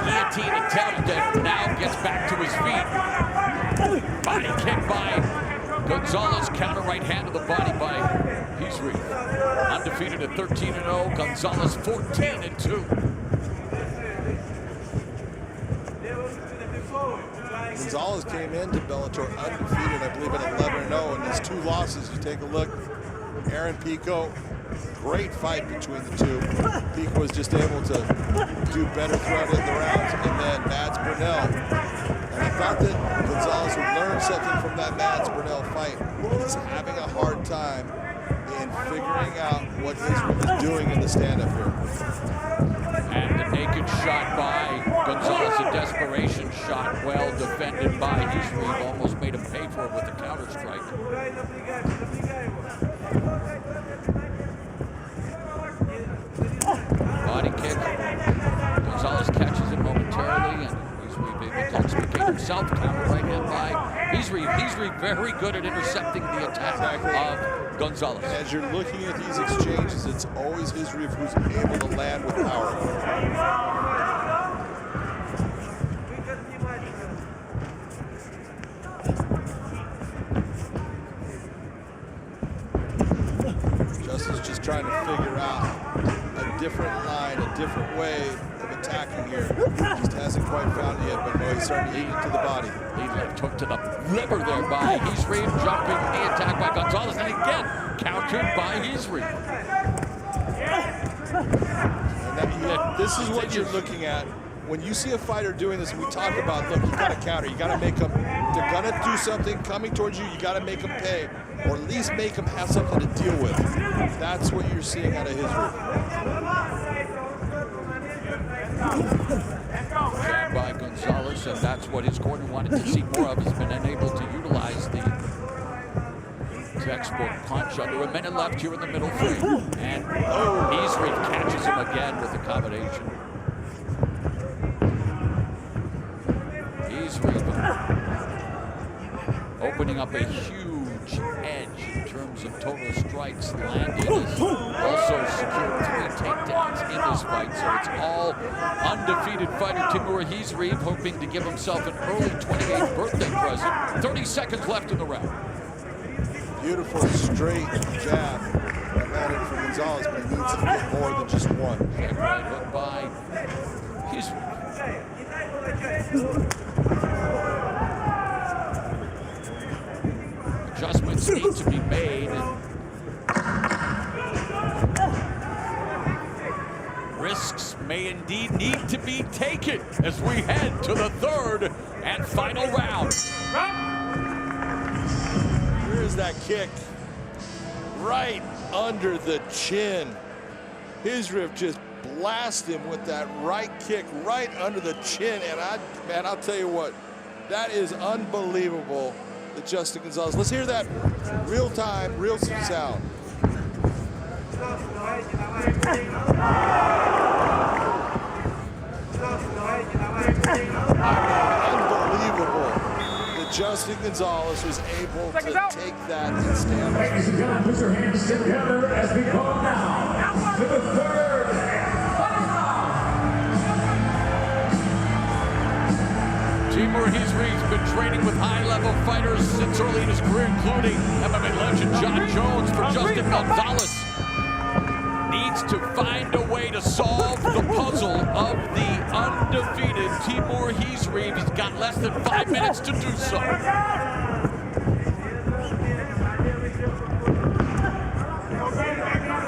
guillotine attempt and now gets back to his feet. Body kick by Gonzalez, counter right hand to the body by Khizriev. Undefeated at 13-0, Gonzalez 14-2. Gonzalez came into Bellator undefeated, I believe, at 11-0, and his 2 losses, you take a look, Aaron Pico, great fight between the two. Pico was just able to do better throughout the rounds, and then Mads Burnell. And I thought that Gonzalez would learn something from that Mads Burnell fight. He's having a hard time in figuring out what Israel is doing in the stand-up here. And the naked shot by Gonzalez, a desperation shot, well defended by Khizriev, almost made him pay for it with a counter strike. Body kick. Gonzalez catches it momentarily, and Khizriev able to extricate himself. Counter right hand by Khizriev. Khizriev very good at intercepting the attack of Gonzalez. As you're looking at these exchanges, it's always Khizriev who's able to land with power. Justin's just trying to figure out a different line, a different way of attacking here. Just hasn't quite found it yet, but no, he's starting to eat it to the body. He left hook to the liver there by Khizriev, jumping the attack by Gonzalez, and again countered by Khizriev. This is what you're looking at. When you see a fighter doing this, we talk about, look, you gotta counter, you gotta make them, they're gonna do something coming towards you, you gotta make them pay, or at least make them have something to deal with. That's what you're seeing out of Khizriev. Jab by Gonzalez, and that's what his corner wanted to see more of. He's been unable to utilize the textbook punch. Under a minute left here in the middle frame. And Khizriev catches him again with a combination. Khizriev opening up a huge edge in terms of total strikes landed. Also secured 3 takedowns in this fight. So it's all undefeated fighter Timur Khizriev hoping to give himself an early 28th birthday present. 30 seconds left in the round. Beautiful straight jab that landed for Gonzalez, but he needs to get more than just one. Right hook by Khizriev. Adjustments need to be made. Risks may indeed need to be taken as we head to the 3rd and final round. Here's that kick right under the chin. Khizriev just blasted him with that right kick right under the chin, and man, I'll tell you what, that is unbelievable. The Justin Gonzalez. Let's hear that real time, real sound. Unbelievable that Justin Gonzalez was able to take that and stand. Ladies and gentlemen, put your hands together as we go now to the 3rd final round. Timur Khizriev's been training with high-level fighters since early in his career, including MMA legend John Jones. For Justin Gonzalez, needs to find a way to solve the puzzle of the undefeated Timur Khizriev. He's got less than 5 minutes to do so.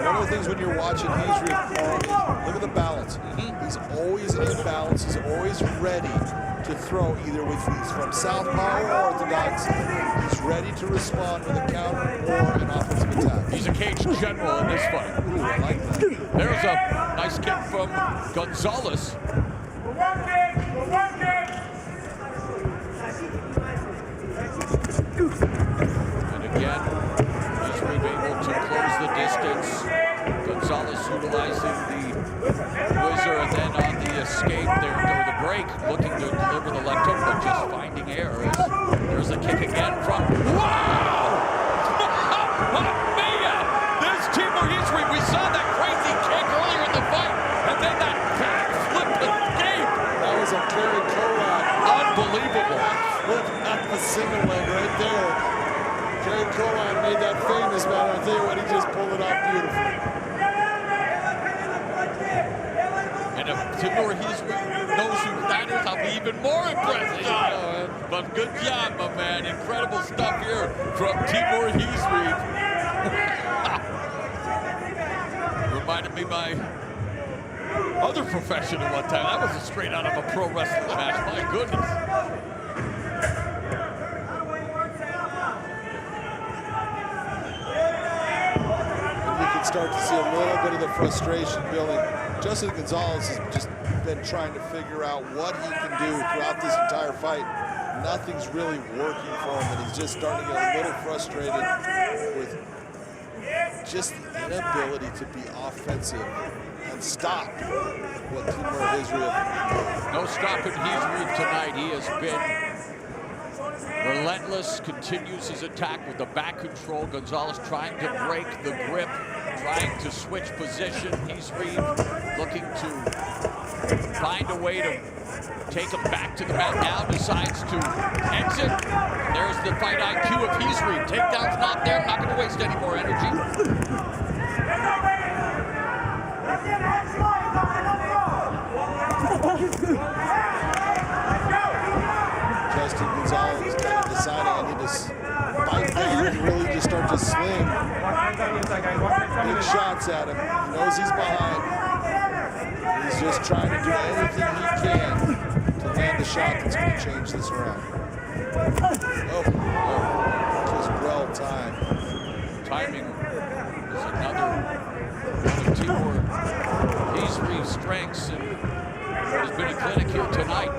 One of the things when you're watching Khizriev, look at the balance. He's always in balance. He's always ready to throw, either with he's from southpaw or orthodox. He's ready to respond with a counter or an offensive attack. He's a cage general in this fight. Ooh, I like that. There's a nice kick from Gonzalez. And again, Khizriev able to close the distance. Gonzalez utilizing the whizzer, and then on the escape there, or the break, looking to deliver the left hook, but just finding air. There's a kick again from, wow! Mamma mia! There's Timur Khizriev. We saw that crazy kick earlier in the fight, and then that back flip escape. That was a Kerry Colon. Unbelievable. Look at the single leg right there. Kerry Colon made that famous, man. I'll tell you what, he just pulled it off beautifully. And if Timur Khizriev knows who that fighters, I'll be even more impressed. But good job, my man. Incredible stuff here from Timur Khizriev. Reminded me of my other profession at one time. That was a straight out of a pro wrestling match. My goodness. You can start to see a little bit of the frustration building. Justin Gonzalez has just been trying to figure out what he can do throughout this entire fight. Nothing's really working for him, and he's just starting to get a little frustrated with just the inability to be offensive and stop what Timur Khizriev. No stopping Khizriev tonight. He has been relentless, continues his attack with the back control. Gonzalez trying to break the grip, trying to switch position. Khizriev looking to find a way to take him back to the mat. Now decides to exit. There's the fight IQ of Khizriev. Takedown's not there. Not going to waste any more energy. Justin Gonzalez kind of deciding I need to bite down and really just start to sling big shots at him. He knows he's behind. He's just trying to do anything he can to land the shot that's going to change this around. Oh, just well timed. Timing is another Timur Khizriev's strengths, and has been a clinic here tonight.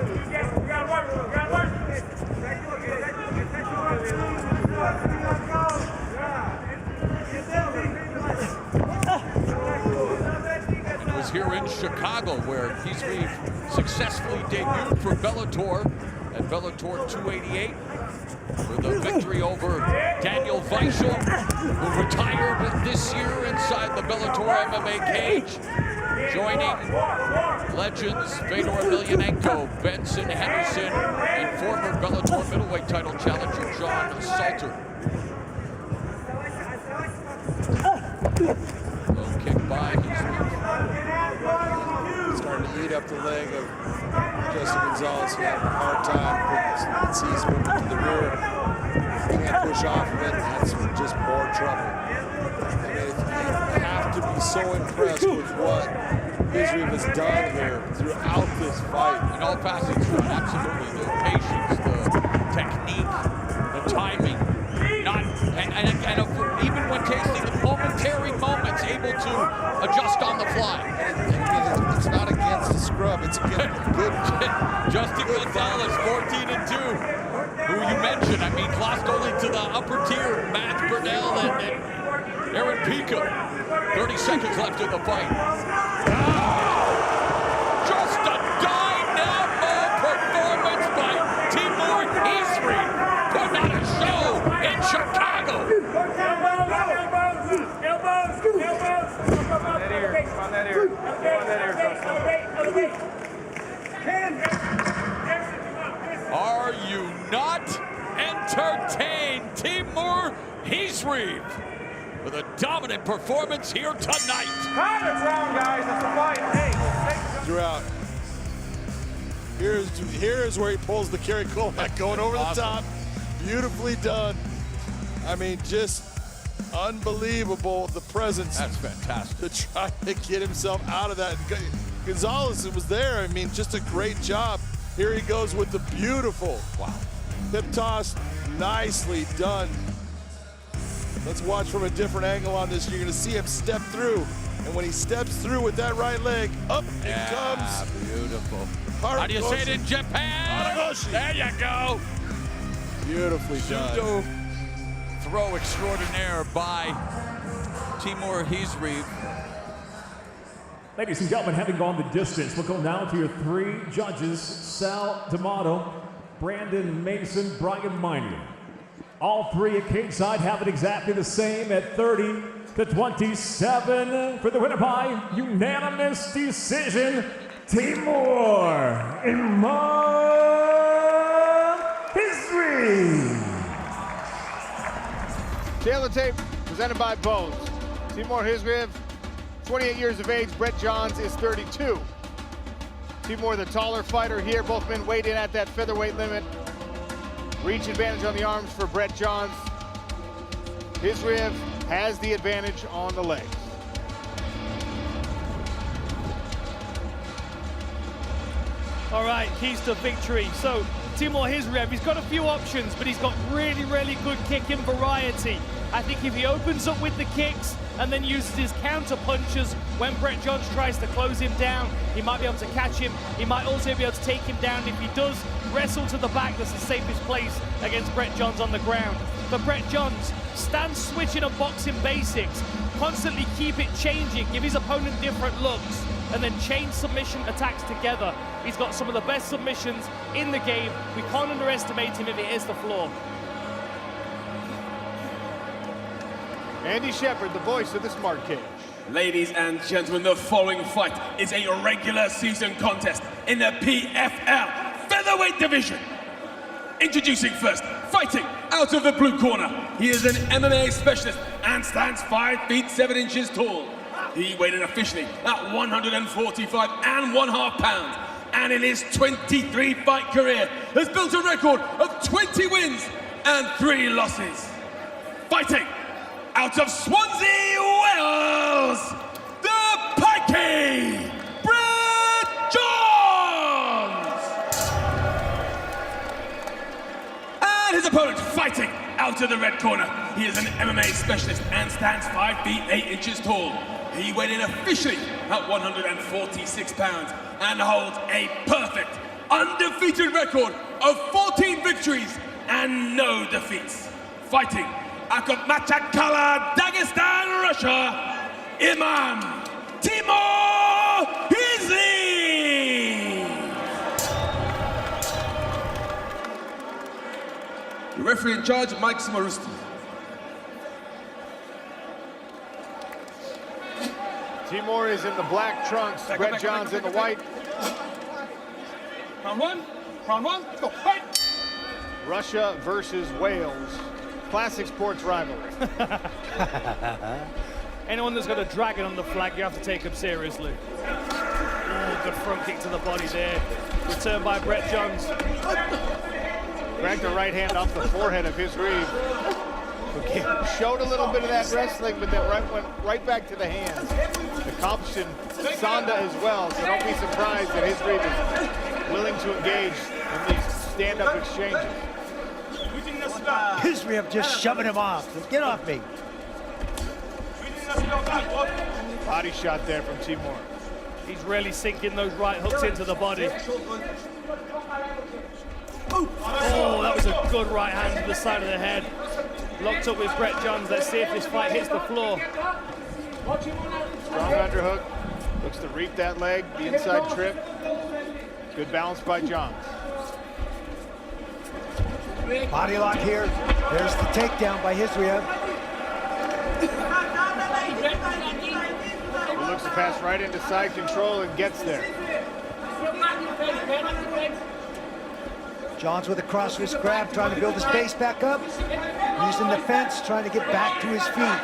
And it was here in Chicago where Khizriev successfully debuted for Bellator at Bellator 288 with a victory over Daniel Weichel, who retired this year inside the Bellator MMA cage, joining legends Fedor Emelianenko, Benson Henderson, and former Bellator middleweight title challenger John Salter. Low kick by Khizriev. Starting to eat up the leg of Justin Gonzalez. He had a hard time putting sees moving to the rear. Can't push off of it. That's just more trouble. I mean, you have to be so impressed with what Khizriev has done here throughout this fight. In all facets, absolutely. The patience, the technique, the timing, and even when tasting the momentary moments, able to adjust on the fly. It's not against the scrub, it's against good. Justin Gonzalez, 14-2, who you mentioned, I mean, lost only to the upper tier, Matt Burnell and Aaron Pico. 30 seconds left in the fight. Just a dynamo performance by Timur Khizriev, putting on a show in Chicago. Are you not entertained? Timur Khizriev with a dominant performance here tonight. It's round, guys. It's a fight. Hey, Throughout. Here's where he pulls the Kerry Colmack going over the top. Beautifully done. I mean, just unbelievable, the presence. That's fantastic. To try to get himself out of that. Gonzalez was there. I mean, just a great job. Here he goes with the beautiful hip toss. Nicely done. Let's watch from a different angle on this. You're going to see him step through. And when he steps through with that right leg, up it comes. Beautiful. How do you say it in Japan? Haragoshi. There you go. Beautifully done. Judo throw extraordinaire by Timur Khizriev. Ladies and gentlemen, having gone the distance, we'll go now to your three judges, Sal D'Amato, Brandon Mason, Brian Minor. All three at cage side have it exactly the same at 30-27 for the winner by unanimous decision, Timur Khizriev. Taylor tape presented by Bones. Timur Khizriev, 28 years of age. Brett Johns is 32. Timur, the taller fighter here. Both men weighed in at that featherweight limit. Reach advantage on the arms for Brett Johns. Khizriev has the advantage on the legs. All right, keys to victory. So Timur Khizriev, he's got a few options, but he's got really, really good kicking variety. I think if he opens up with the kicks and then uses his counter punches when Brett Johns tries to close him down, he might be able to catch him. He might also be able to take him down. If he does wrestle to the back, that's the safest place against Brett Johns on the ground. For Brett Johns, stand switching and boxing basics. Constantly keep it changing, give his opponent different looks, and then chain submission attacks together. He's got some of the best submissions in the game. We can't underestimate him if he hits the floor. Andy Shepard, the voice of the Smart Cage. Ladies and gentlemen, the following fight is a regular season contest in the PFL Featherweight division. Introducing first, fighting out of the blue corner. He is an MMA specialist and stands 5 feet 7 inches tall. He weighed in officially at 145.5 pounds. And in his 23-fight career, has built a record of 20 wins and 3 losses. Fighting out of Swansea, Wales, the Pikey, Brett Johns! And his opponent fighting out of the red corner. He is an MMA specialist and stands 5 feet 8 inches tall. He weighed in officially at 146 pounds and holds a perfect, undefeated record of 14 victories and no defeats. Fighting out of Machakala, Dagestan, Russia, Imam, Timur Khizriev. The referee in charge, Mike Smorusti. Timur is in the black trunks, Brett Johns in the white. Round one, let's go, fight! Russia versus Wales. Classic sports rivalry. Anyone that's got a dragon on the flag, you have to take him seriously. Oh, good front kick to the body there. Return by Brett Johns. Dragged the right hand off the forehead of Khizriev. Okay. Showed a little bit of that wrestling, but then went right back to the hands. Accomplishing Sonda as well, so don't be surprised that Khizriev is willing to engage in these stand-up exchanges. Khizriev just shoving him off. Get off me. Body shot there from Timur. He's really sinking those right hooks into the body. Oh, that was a good right hand to the side of the head. Locked up with Brett Johns. Let's see if this fight hits the floor. Strong underhook. Looks to reap that leg, the inside trip. Good balance by Johns. Body lock here. There's the takedown by Khizriev. He looks to pass right into side control and gets there. Johns with a cross wrist grab, trying to build his base back up. Using the fence, trying to get back to his feet.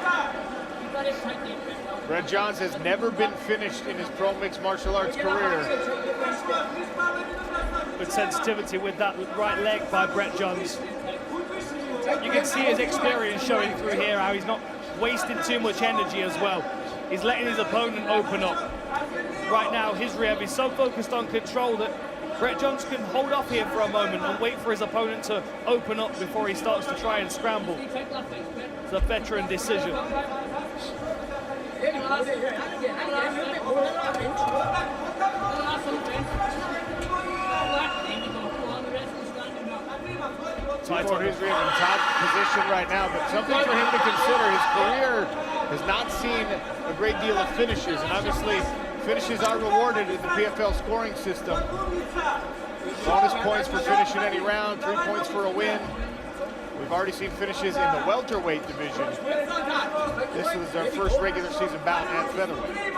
Brett Johns has never been finished in his pro mixed martial arts career. Good sensitivity with that right leg by Brett Johns. You can see his experience showing through here, how he's not wasting too much energy as well. He's letting his opponent open up. Right now, Khizriev is so focused on control that Brett Johns can hold off here for a moment and wait for his opponent to open up before he starts to try and scramble. It's a veteran decision. Timur Khizriev in top position right now, but something for him to consider. His career has not seen a great deal of finishes, and obviously finishes are rewarded in the PFL scoring system. Bonus points for finishing any round, 3 points for a win. We've already seen finishes in the welterweight division. This was our first regular season bout at featherweight.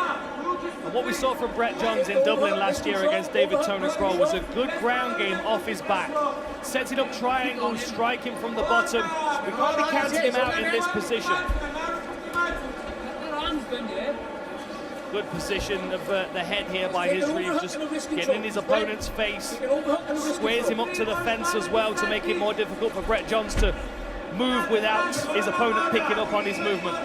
And what we saw from Brett Johns in Dublin last year against David Tony Kroll was a good ground game off his back. Setting up triangles, striking from the bottom. We can't be counting him out in this position. Good position of the head here by Khizriev, just getting in his opponent's face. Squares him up to the fence as well to make it more difficult for Brett Johns to move without his opponent picking up on his movement.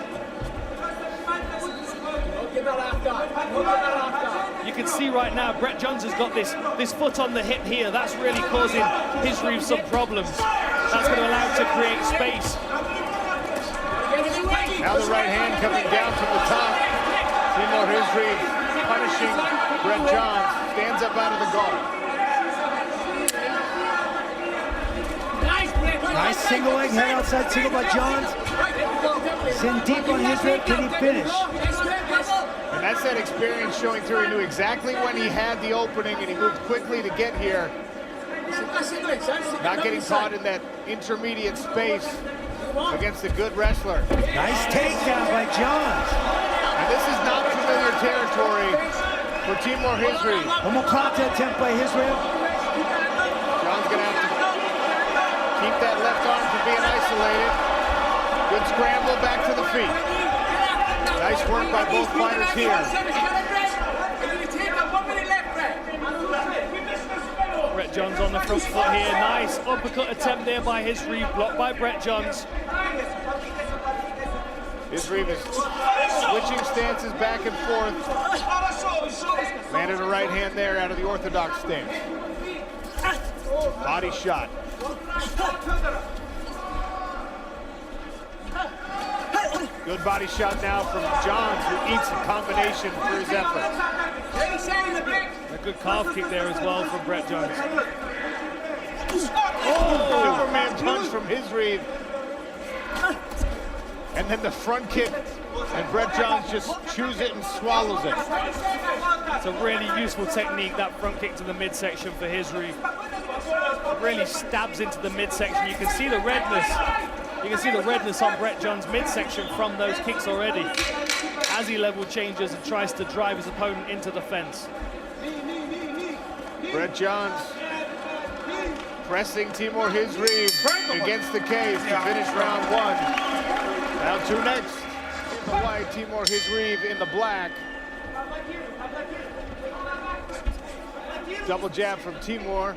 You can see right now Brett Johns has got this foot on the hip here. That's really causing Khizriev some problems. That's going to allow him to create space. Now the right hand coming down from the top. Timur Khizriev punishing Brett Johns. Stands up out of the guard. Nice single leg, head outside single by Johns. He's in deep on Khizriev. Can he finish? And that's that experience showing through. He knew exactly when he had the opening, and he moved quickly to get here. Not getting caught in that intermediate space against a good wrestler. Nice takedown by Johns. And this is not familiar territory for Timur Khizriev. Omoplata attempt by Khizriev. John's gonna have to keep that left arm from being isolated. Good scramble back to the feet. Nice work by both fighters here. Brett Johns on the front foot here. Nice uppercut attempt there by Khizriev, blocked by Brett Johns. Khizriev is switching stances back and forth. Landed a right hand there out of the orthodox stance. Body shot. Good body shot now from Johns, who eats the combination for his efforts. A good calf kick there as well from Brett Johns. Oh, Superman punch from Khizriev. And then the front kick, and Brett Johns just chews it and swallows it. It's a really useful technique, that front kick to the midsection for Khizriev. It really stabs into the midsection. You can see the redness. You can see the redness on Brett Johns' midsection from those kicks already, as he level changes and tries to drive his opponent into the fence. Brett Johns pressing Timur Khizriev against the cage to finish round one. Round two next. The white, Timur Khizriev in the black. Double jab from Timur.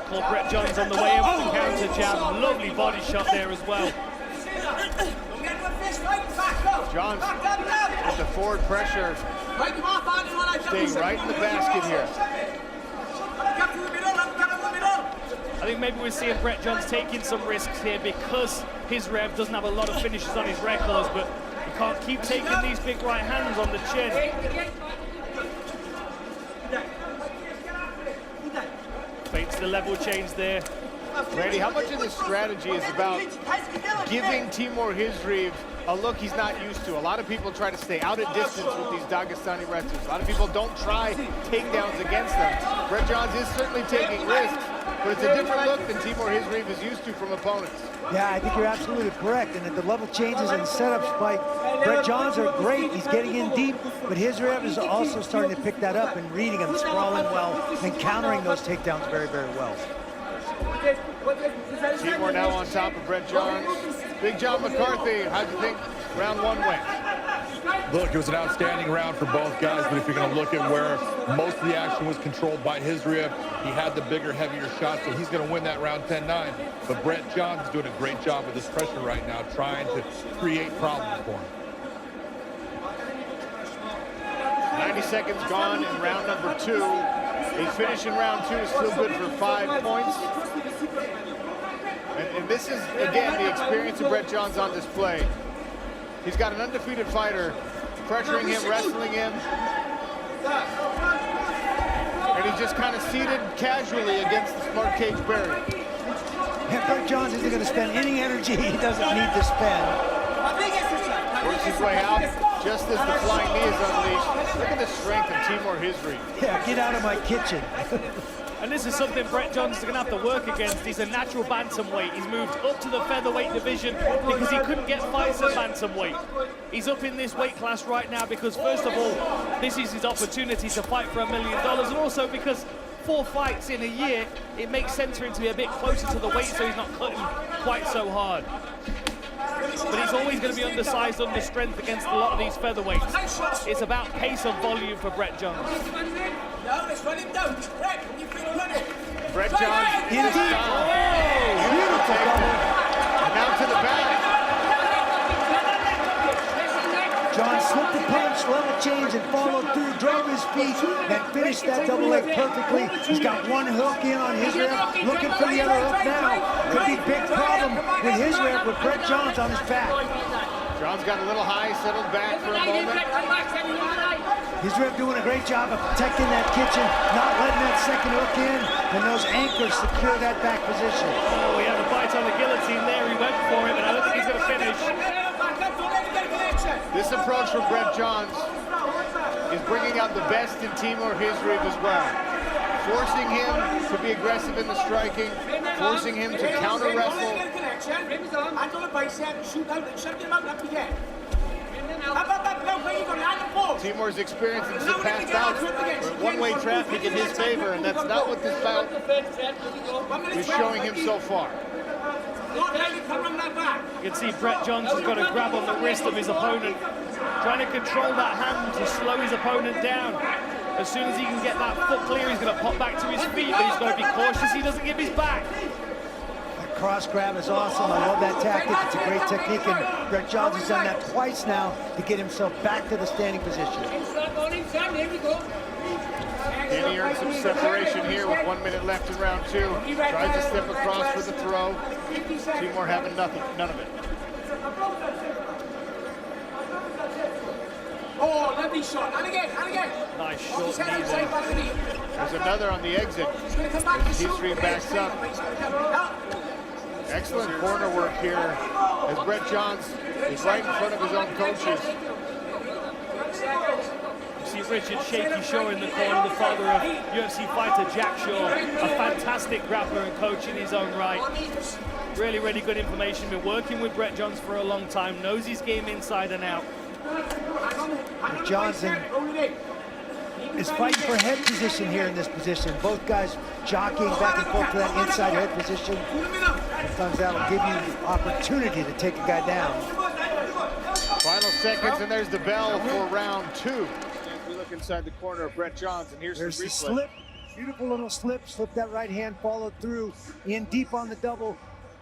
Caught Brett Johns on the way in with the counter jab. Lovely body shot there as well. Johns with the forward pressure. Staying right in the basket here. I think maybe we're seeing Brett Johns taking some risks here because Khizriev doesn't have a lot of finishes on his records, but he can't keep taking these big right hands on the chin. Fates the level change there. Randy, how much of this strategy is about giving Timur Khizriev a look he's not used to? A lot of people try to stay out at distance with these Dagestani wrestlers. A lot of people don't try takedowns against them. Brett Johns is certainly taking risks, but it's a different look than Timur Khizriev is used to from opponents. Yeah, I think you're absolutely correct. And the level changes and setups by Brett Johns are great. He's getting in deep, but Khizriev is also starting to pick that up and reading him, sprawling well, and countering those takedowns very, very well. Timur now on top of Brett Johns. Big John McCarthy, how'd you think round one went? Look, it was an outstanding round for both guys, but if you're going to look at where most of the action was controlled by Khizriev, he had the bigger, heavier shot, so he's going to win that round 10-9. But Brett Johns is doing a great job with this pressure right now, trying to create problems for him. 90 seconds gone in round number two. A finish in round two is still good for 5 points. And this is, again, the experience of Brett Johns on display. He's got an undefeated fighter pressuring him, wrestling him. And he's just kind of seated casually against the smart cage barrier. Yeah, Brett Johns isn't going to spend any energy he doesn't need to spend. Works his way out just as the flying knee is unleashed. Look at the strength of Timur Khizriev. Yeah, get out of my kitchen. And this is something Brett Johns is going to have to work against. He's a natural bantamweight. He's moved up to the featherweight division because he couldn't get fights at bantamweight. He's up in this weight class right now because, first of all, this is his opportunity to fight for $1 million, and also because 4 fights in a year, it makes sense for him to be a bit closer to the weight so he's not cutting quite so hard. but he's always going to be undersized, under strength against a lot of these featherweights. It's about pace and volume for Brett Johns. Brett Johns Indeed. Beautiful double. And now to the back. John slipped the punch, level change, and followed through, drove his feet, and finished that double leg perfectly. He's got one hook in on Khizriev, looking for the other hook now. Could be big problem with Khizriev with Brett Johns on his back. Johns got a little high, settled back for a moment. Khizriev doing a great job of protecting that kitchen, not letting that second hook in, and those anchors secure that back position. Oh, we have a bite on the guillotine there. He went for it, but I don't think he's going to finish. This approach from Brett Johns is bringing out the best in Timur Khizriev as well. Forcing him to be aggressive in the striking, forcing him to counter wrestle. Timur's experience in some past bouts were one-way traffic in his favor, and that's not what this bout is showing him so far. You can see Brett Johns has got a grab on the wrist of his opponent, trying to control that hand to slow his opponent down. As soon as he can get that foot clear, he's going to pop back to his feet, but he's got to be cautious he doesn't give his back. That cross grab is awesome. I love that tactic. It's a great technique, and Brett Johns has done that twice now to get himself back to the standing position. And he earned some separation here with 1 minute left in round 2. Tries to step across for the throw. Timur having nothing, none of it. Oh, lovely shot. And again, and again. Nice short knee there. There's another on the exit. Khizriev backs up. Excellent corner work here as Brett Johns is right in front of his own coaches. You see Richard Shaky Shaw in the corner, the father of UFC fighter Jack Shaw, a fantastic grappler and coach in his own right. Really, really good information. Been working with Brett Johns for a long time, knows his game inside and out. Johnson is fighting for head position here in this position. Both guys jockeying back and forth to that inside head position. Sometimes that'll give you the opportunity to take a guy down. Final seconds, and there's the bell for round 2. As we look inside the corner of Brett Johns, and here's the replay. Slip, beautiful little slip. Slipped that right hand, followed through, in deep on the double.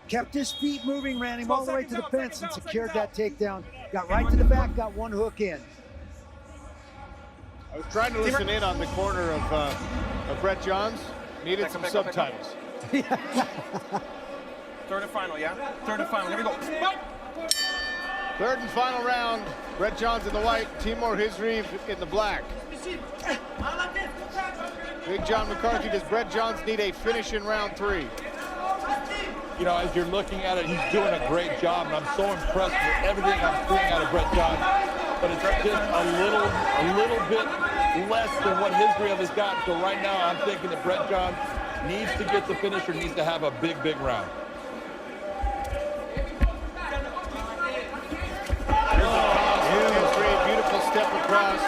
Kept his feet moving, ran him all the way to the fence and secured that takedown. Got right to the back, got one hook in. I was trying to listen in on the corner of Brett Johns. Needed some subtitles. Third and final, yeah? Third and final. Here we go. Third and final round. Brett Johns in the white, Timur Khizriev in the black. Big John McCarthy, does Brett Johns need a finish in round 3? You know, as you're looking at it, he's doing a great job, and I'm so impressed with everything I'm seeing out of Brett Johns. But it's just a little bit less than what Khizriev has got. So right now, I'm thinking that Brett Johns needs to get the finisher, needs to have a big, big round. Beautiful step across.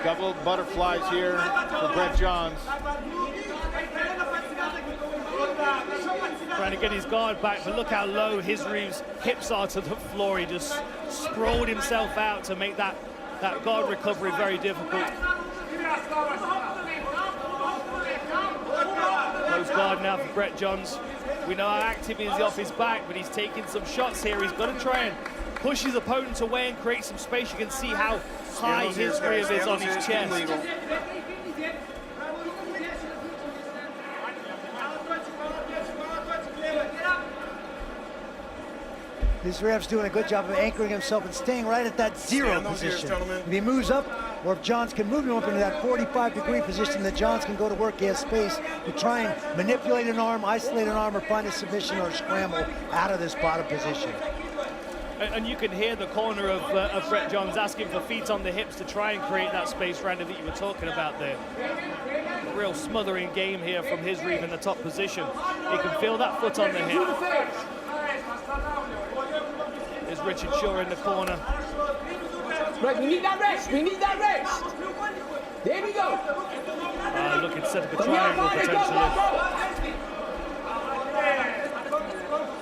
Double butterflies here for Brett Johns. Trying to get his guard back, but look how low Khizriev's hips are to the floor. He just sprawled himself out to make that guard recovery very difficult. Close guard now for Brett Johns. We know how active he is off his back, but he's taking some shots here. He's got to try and push his opponent away and create some space. You can see how high Khizriev is on his chest. Khizriev's doing a good job of anchoring himself and staying right at that zero position. If he moves up, or if Johns can move him up into that 45-degree position, that Johns can go to work. He has space to try and manipulate an arm, isolate an arm, or find a submission or a scramble out of this bottom position. And you can hear the corner of Brett Johns asking for feet on the hips to try and create that space, Randy, that you were talking about there. A real smothering game here from Khizriev in the top position. He can feel that foot on the hip. There's Richard Shaw in the corner. Right, we need that rest. We need that rest. There we go. Looking to set up a triangle potentially.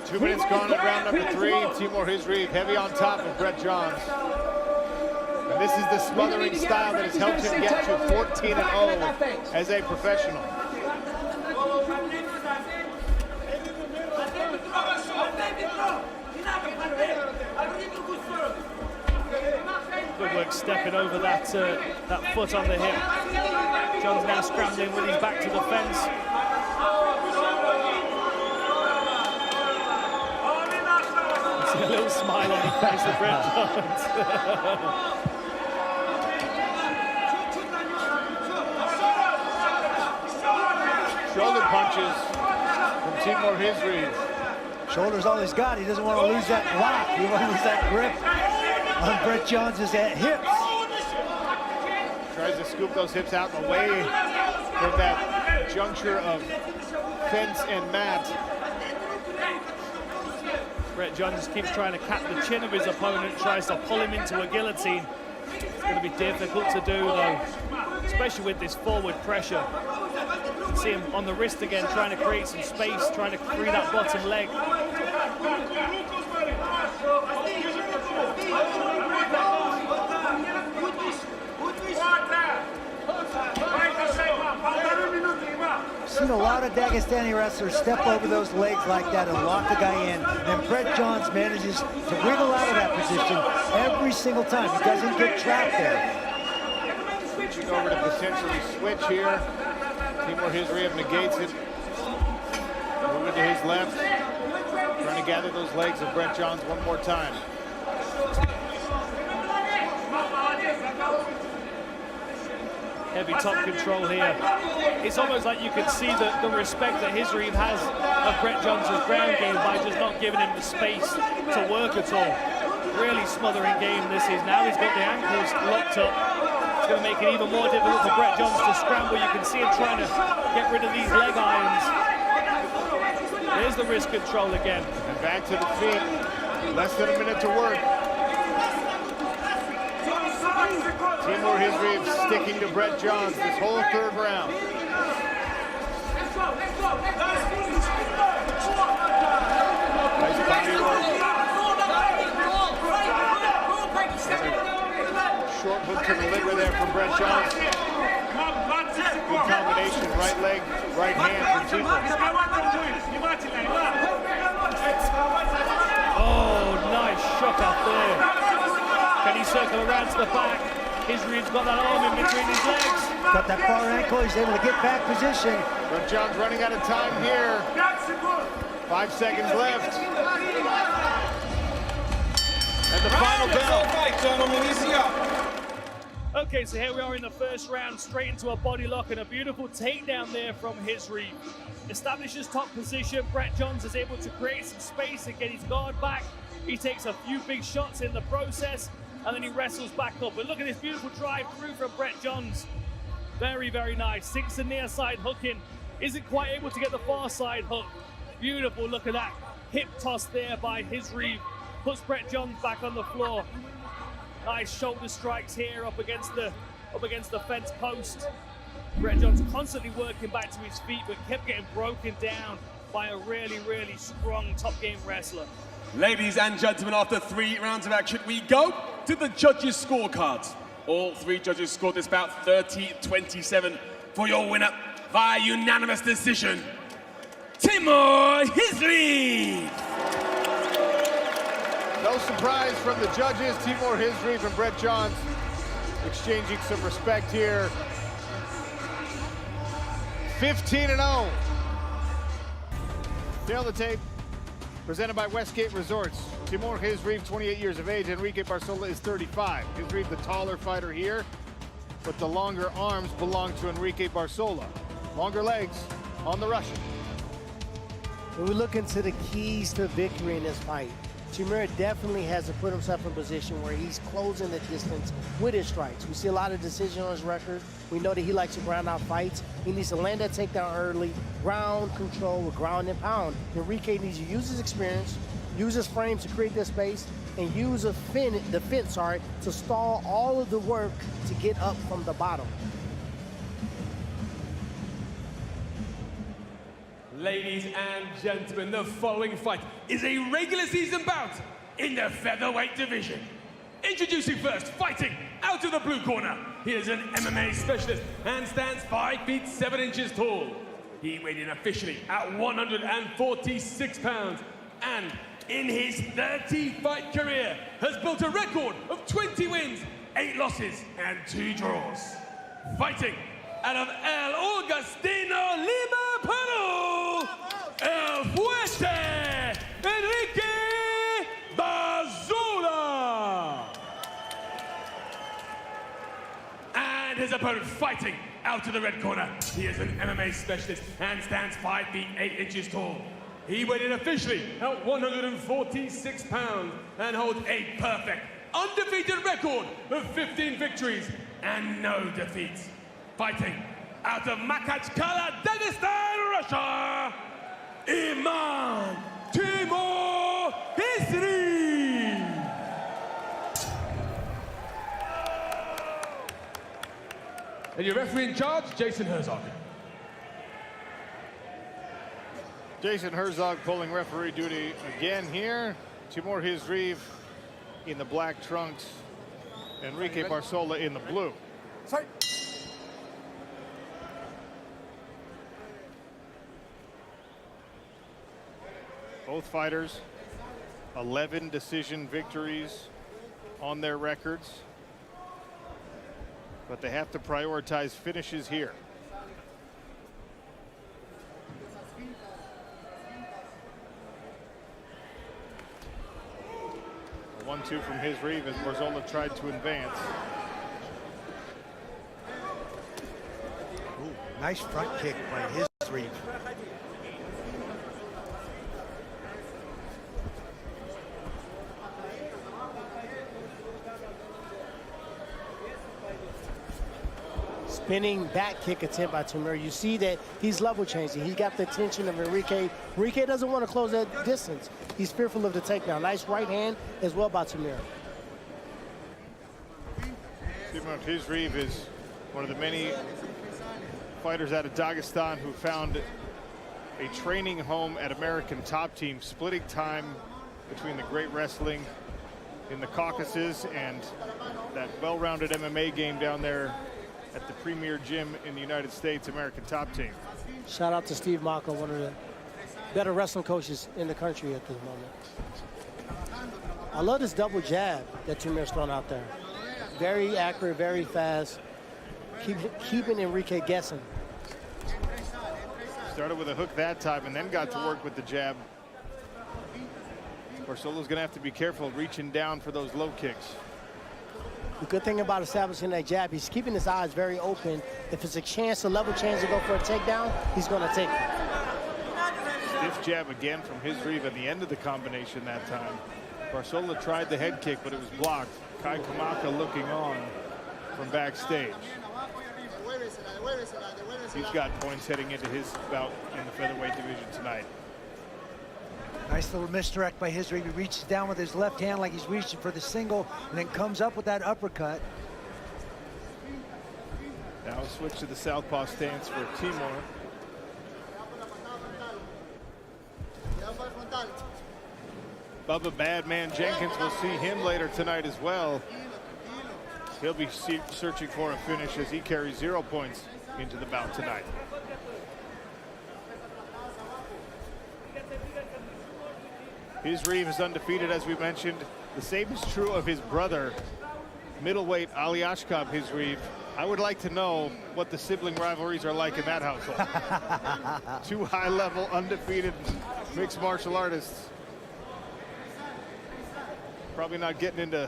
2 minutes gone at round number 3. Timur Khizriev heavy on top of Brett Johns. And this is the smothering style that has helped him get to 14-0 as a professional. Good work stepping over that foot on the hip. John's now scrambling with his back to the fence. See a little smile on the face of Brett Johns. Shoulder punches from Timur Khizriev. Shoulder's all he's got. He doesn't want to lose that lock. He wants to lose that grip on Brett Johns' hips. Tries to scoop those hips out and away from that juncture of fence and mat. Brett Johns keeps trying to cap the chin of his opponent, tries to pull him into a guillotine. It's going to be difficult to do though, especially with this forward pressure. See him on the wrist again, trying to create some space, trying to free that bottom leg. Seen a lot of Dagestani wrestlers step over those legs like that and lock the guy in. And Brett Johns manages to wriggle out of that position every single time. He doesn't get trapped there. Switching over to potentially switch here. Timur Khizriev negates it. Moving to his left. Trying to gather those legs of Brett Johns one more time. Heavy top control here. It's almost like you can see the respect that Khizriev has of Brett Johns' ground game by just not giving him the space to work at all. Really smothering game this is. Now he's got the ankles locked up. It's going to make it even more difficult for Brett Johns to scramble. You can see him trying to get rid of these leg irons. There's the wrist control again. And back to the feet. Less than a minute to work. Timur Khizriev sticking to Brett Johns this whole third round. Nice body work. Short hook to the liver there from Brett Johns. Good combination, right leg, right hand from Timur. Oh, nice shot up there. Can he circle around to the back? Khizriev's got that arm in between his legs. Got that far ankle, he's able to get back position. Brett Johns running out of time here. 5 seconds left. And the final bell. Okay, so here we are in the first round, straight into a body lock and a beautiful takedown there from Khizriev. Establishes top position. Brett Johns is able to create some space and get his guard back. He takes a few big shots in the process, and then he wrestles back up. But look at this beautiful drive through from Brett Johns. Very, very nice. Sinks the near side hook in. Isn't quite able to get the far side hook. Beautiful, look at that. Hip toss there by Khizriev. Puts Brett Johns back on the floor. Nice shoulder strikes here up against the fence post. Brett Johns constantly working back to his feet, but kept getting broken down by a really, really strong top game wrestler. Ladies and gentlemen, after 3 rounds of action, we go to the judges' scorecards. All 3 judges scored this bout 30-27 for your winner via unanimous decision, Timur Khizriev. No surprise from the judges. Timur Khizriev and Brett Johns exchanging some respect here. 15-0. Stay on the tape. Presented by Westgate Resorts. Timur Khizriev, 28 years of age. Enrique Barzola is 35. Khizriev, the taller fighter here, but the longer arms belong to Enrique Barzola. Longer legs on the Russian. When we look into the keys to victory in this fight, Timur definitely has to put himself in a position where he's closing the distance with his strikes. We see a lot of decision on his record. We know that he likes to ground out fights. He needs to land that takedown early, ground control with ground and pound. Enrique needs to use his experience, use his frames to create that space, and use the fence to stall all of the work to get up from the bottom. Ladies and gentlemen, the following fight is a regular season bout in the featherweight division. Introducing first, fighting out of the blue corner. He is an MMA specialist and stands 5 feet 7 inches tall. He weighed in officially at 146 pounds and in his 30-fight career has built a record of 20 wins, 8 losses and 2 draws. Fighting out of El Augustino, Lima, Peru, El Fuerte, Enrique Bazula. And his opponent fighting out of the red corner. He is an MMA specialist and stands 5 feet 8 inches tall. He weighed in officially at 146 pounds and holds a perfect, undefeated record of 15 victories and no defeats. Fighting out of Makhachkala, Dagestan, Russia, Imam Timur Khizriev. And your referee in charge, Jason Herzog. Jason Herzog pulling referee duty again here. Timur Khizriev in the black trunks. Enrique Barzola in the blue. Sorry. Both fighters, 11 decision victories on their records. But they have to prioritize finishes here. A 1-2 from Khizriev as Barzola tried to advance. Ooh, nice front kick by Khizriev. Spinning back kick attempt by Timur. You see that he's level changing. He got the attention of Enrique. Enrique doesn't want to close that distance. He's fearful of the takedown. Nice right hand as well by Timur. Timur Khizriev is one of the many fighters out of Dagestan who found a training home at American Top Team, splitting time between the great wrestling in the Caucasus and that well-rounded MMA game down there at the premier gym in the United States, American Top Team. Shout out to Steve Mako, one of the better wrestling coaches in the country at this moment. I love this double jab that Timur's thrown out there. Very accurate, very fast, keeping Enrique guessing. Started with a hook that time and then got to work with the jab. Barzola's gonna have to be careful reaching down for those low kicks. The good thing about establishing that jab, he's keeping his eyes very open. If it's a chance to level change to go for a takedown, he's going to take it. Stiff jab again from Khizriev at the end of the combination that time. Barzola tried the head kick, but it was blocked. Kai Kamaka looking on from backstage. He's got points heading into his bout in the featherweight division tonight. Nice little misdirect by Khizriev. He reaches down with his left hand like he's reaching for the single and then comes up with that uppercut. Now switch to the southpaw stance for Timur. Bubba Badman Jenkins, will see him later tonight as well. He'll be searching for a finish as he carries 0 points into the bout tonight. Khizriev is undefeated, as we mentioned. The same is true of his brother, middleweight Aliashkab Khizriev. I would like to know what the sibling rivalries are like in that household. Two high-level, undefeated mixed martial artists. Probably not getting into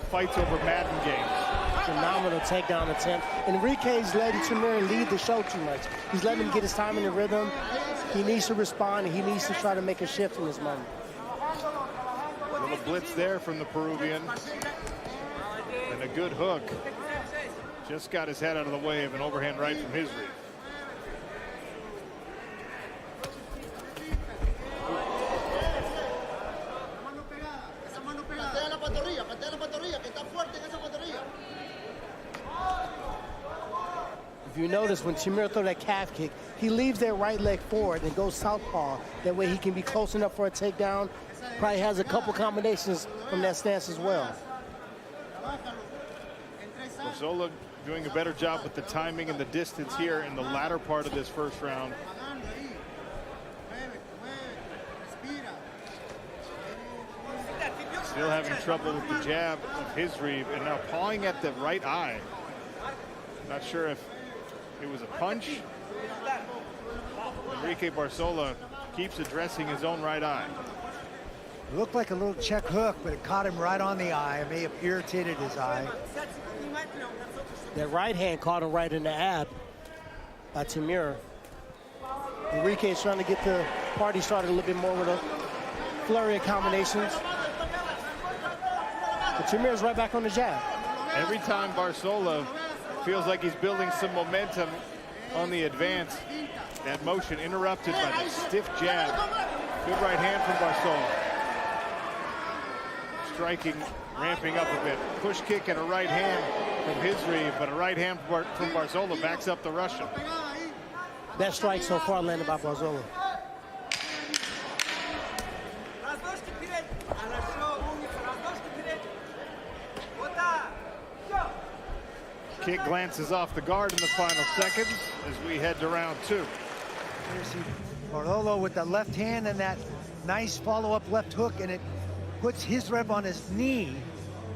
fights over Madden games. Phenomenal takedown attempt. Enrique's letting Timur lead the show too much. He's letting him get his time in the rhythm. He needs to respond, and he needs to try to make a shift in this moment. A little blitz there from the Peruvian. And a good hook. Just got his head out of the way of an overhand right from Khizriev. If you notice, when Timur throws that calf kick, he leaves that right leg forward and goes southpaw. That way he can be close enough for a takedown. Probably has a couple combinations from that stance as well. Barzola doing a better job with the timing and the distance here in the latter part of this first round. Still having trouble with the jab of Khizriev, and now pawing at the right eye. Not sure if it was a punch. Enrique Barzola keeps addressing his own right eye. It looked like a little check hook, but it caught him right on the eye. It may have irritated his eye. That right hand caught him right in the ab by Timur. Enrique is trying to get the party started a little bit more with a flurry of combinations. But Timur's right back on the jab. Every time Barzola feels like he's building some momentum on the advance, that motion interrupted by the stiff jab. Good right hand from Barzola. Striking, ramping up a bit. Push kick and a right hand from Khizriev, but a right hand from Barzola backs up the Russian. Best strike so far landed by Barzola. Kick glances off the guard in the final seconds as we head to round two. Barzola with the left hand and that nice follow-up left hook, and it puts Khizriev on his knee.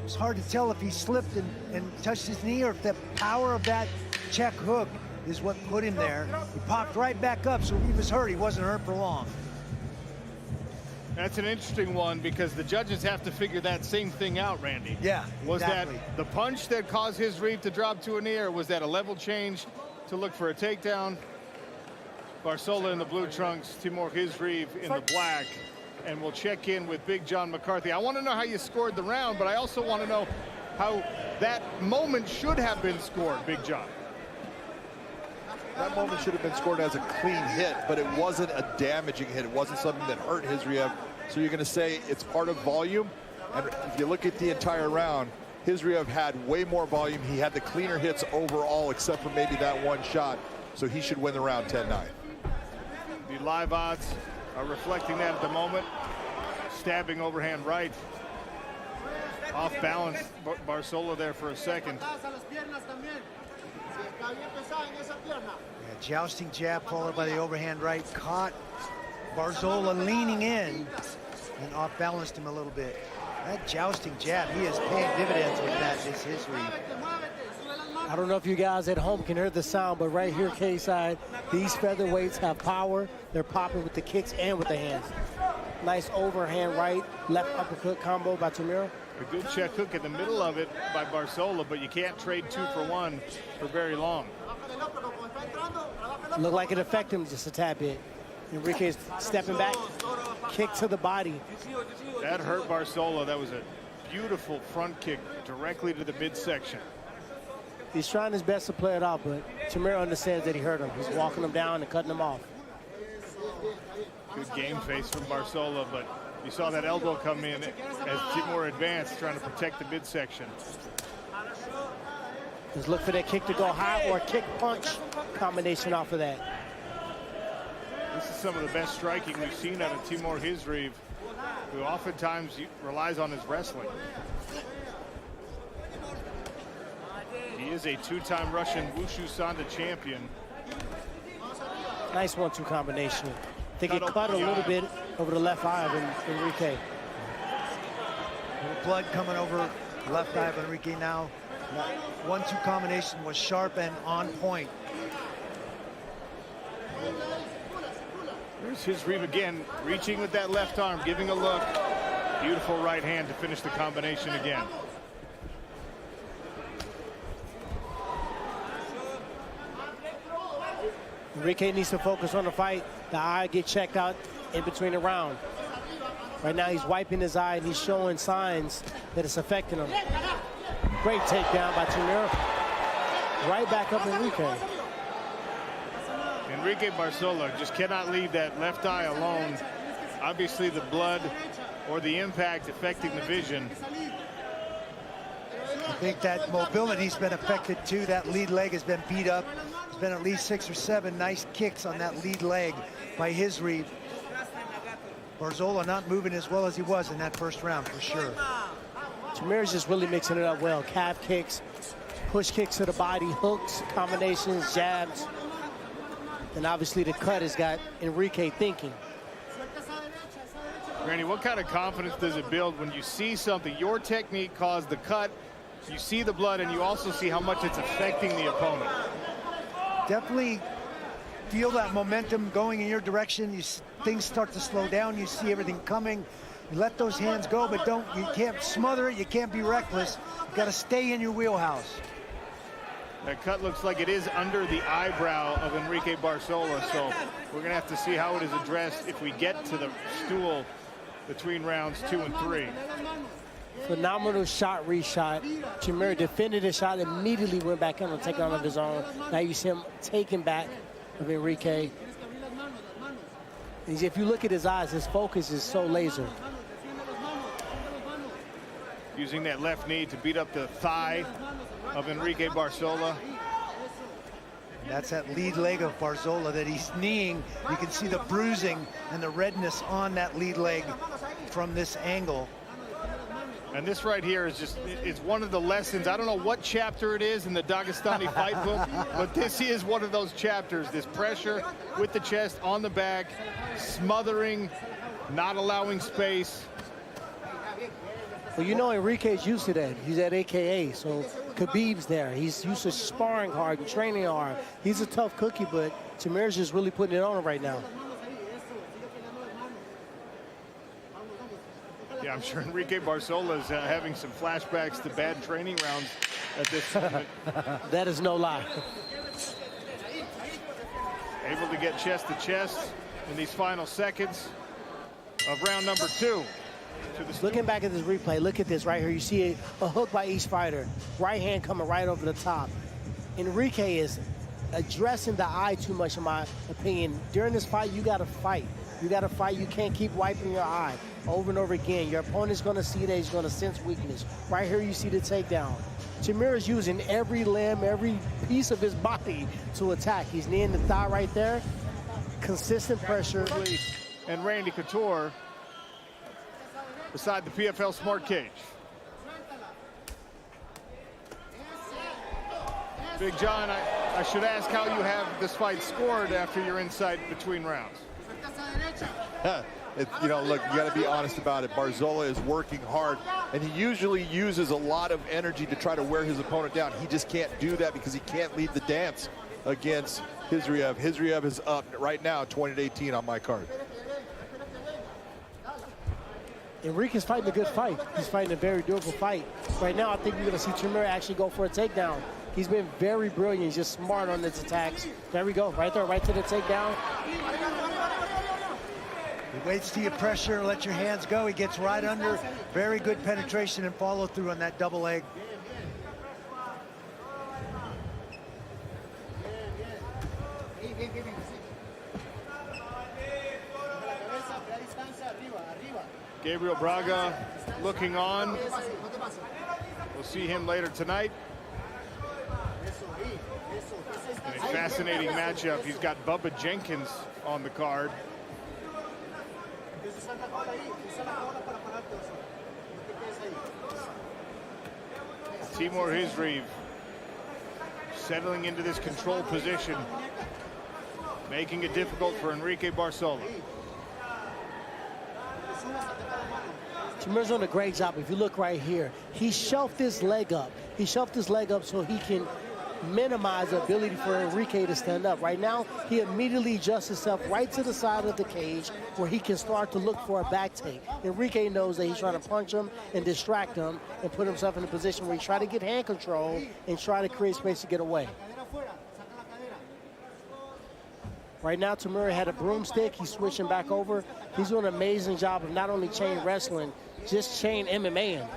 It's hard to tell if he slipped and touched his knee or if the power of that check hook is what put him there. He popped right back up, so he was hurt. He wasn't hurt for long. That's an interesting one because the judges have to figure that same thing out, Randy. Yeah, Was exactly. that the punch that caused Khizriev to drop to a knee, or was that a level change to look for a takedown? Barzola in the blue trunks, Timur Khizriev in the black. And we'll check in with Big John McCarthy. I want to know how you scored the round, but I also want to know how that moment should have been scored, Big John. That moment should have been scored as a clean hit, but it wasn't a damaging hit. It wasn't something that hurt Khizriev. So you're going to say it's part of volume. And if you look at the entire round, Khizriev had way more volume. He had the cleaner hits overall, except for maybe that one shot. So he should win the round 10-9. The live odds are reflecting that at the moment. Stabbing overhand right. Off balance, Barzola there for a second. Yeah, jousting jab followed by the overhand right. Caught Barzola leaning in and off-balanced him a little bit. That jousting jab, he is paying dividends with that. This is Khizriev. I don't know if you guys at home can hear the sound, but right here, K-side, these featherweights have power. They're popping with the kicks and with the hands. Nice overhand right, left uppercut combo by Timur. A good check hook in the middle of it by Barzola, but you can't trade 2 for 1 for very long. Looked like it affected him just a tad bit. Enrique's stepping back, kick to the body. That hurt Barzola. That was a beautiful front kick directly to the midsection. He's trying his best to play it out, but Timur understands that he hurt him. He's walking him down and cutting him off. Good game face from Barzola, but you saw that elbow come in as Timur advanced, trying to protect the midsection. Just look for that kick to go high or a kick punch combination off of that. This is some of the best striking we've seen out of Timur Khizriev, who oftentimes relies on his wrestling. He is a 2-time Russian Wushu Sanda champion. Nice 1-2 combination. I think it cut a little bit over the left eye of Enrique. A little blood coming over left eye of Enrique now. 1-2 combination was sharp and on point. Here's Khizriev again, reaching with that left arm, giving a look. Beautiful right hand to finish the combination again. Enrique needs to focus on the fight. The eye get checked out in between the round. Right now he's wiping his eye and he's showing signs that it's affecting him. Great takedown by Timur. Right back up Enrique. Enrique Barzola just cannot leave that left eye alone. Obviously the blood or the impact affecting the vision. I think that mobility's been affected too. That lead leg has been beat up. He's been at least 6 or 7 nice kicks on that lead leg by Khizriev. Barzola not moving as well as he was in that first round, for sure. Timir's just really mixing it up well. Calf kicks, push kicks to the body, hooks, combinations, jabs. And obviously the cut has got Enrique thinking. Randy, what kind of confidence does it build when you see something, your technique caused the cut, you see the blood, and you also see how much it's affecting the opponent? Definitely feel that momentum going in your direction. Things start to slow down. You see everything coming. You let those hands go, but you can't smother it. You can't be reckless. You got to stay in your wheelhouse. That cut looks like it is under the eyebrow of Enrique Barzola, so we're going to have to see how it is addressed if we get to the stool between rounds 2 and 3. Phenomenal shot, reshot. Timur defended his shot, immediately went back in and take it on of his own. Now you see him taking back of Enrique. And if you look at his eyes, his focus is so laser. Using that left knee to beat up the thigh of Enrique Barzola. That's that lead leg of Barzola that he's kneeing. You can see the bruising and the redness on that lead leg from this angle. And this right here is just, it's one of the lessons. I don't know what chapter it is in the Dagestani fight book, but this is one of those chapters. This pressure with the chest on the back, smothering, not allowing space. Well, you know Enrique's used to that. He's at AKA, so Khabib's there. He's used to sparring hard and training hard. He's a tough cookie, but Timir's just really putting it on him right now. Yeah, I'm sure Enrique Barzola is having some flashbacks to bad training rounds at this moment. That is no lie. Able to get chest to chest in these final seconds of round number 2. Looking back at this replay, look at this right here. You see a hook by each fighter. Right hand coming right over the top. Enrique is addressing the eye too much, in my opinion. During this fight, you got to fight. You got to fight. You can't keep wiping your eye over and over again. Your opponent's going to see that. He's going to sense weakness. Right here, you see the takedown. Timur is using every limb, every piece of his body to attack. He's kneeing the thigh right there. Consistent pressure. And Randy Couture beside the PFL Smart Cage. Big John, I should ask how you have this fight scored after your insight between rounds. You know, look, you got to be honest about it. Barzola is working hard, and he usually uses a lot of energy to try to wear his opponent down. He just can't do that because he can't lead the dance against Khizriev. Khizriev is up right now, 20-18 on my card. Enrique's fighting a good fight. He's fighting a very durable fight. Right now, I think we're going to see Timur actually go for a takedown. He's been very brilliant. He's just smart on his attacks. There we go, right there, right to the takedown. He waits till you pressure, let your hands go. He gets right under. Very good penetration and follow through on that double leg. Gabriel Braga looking on. We'll see him later tonight. And a fascinating matchup. He's got Bubba Jenkins on the card. Timur Khizriev settling into this control position, making it difficult for Enrique Barzola. Timur's doing a great job. If you look right here, he shelved his leg up. He shelved his leg up so he can minimize the ability for Enrique to stand up. Right now, he immediately adjusts himself right to the side of the cage where he can start to look for a back take. Enrique knows that he's trying to punch him and distract him and put himself in a position where he's trying to get hand control and try to create space to get away. Right now, Timur had a broomstick. He's switching back over. He's doing an amazing job of not only chain wrestling, just chain MMAing.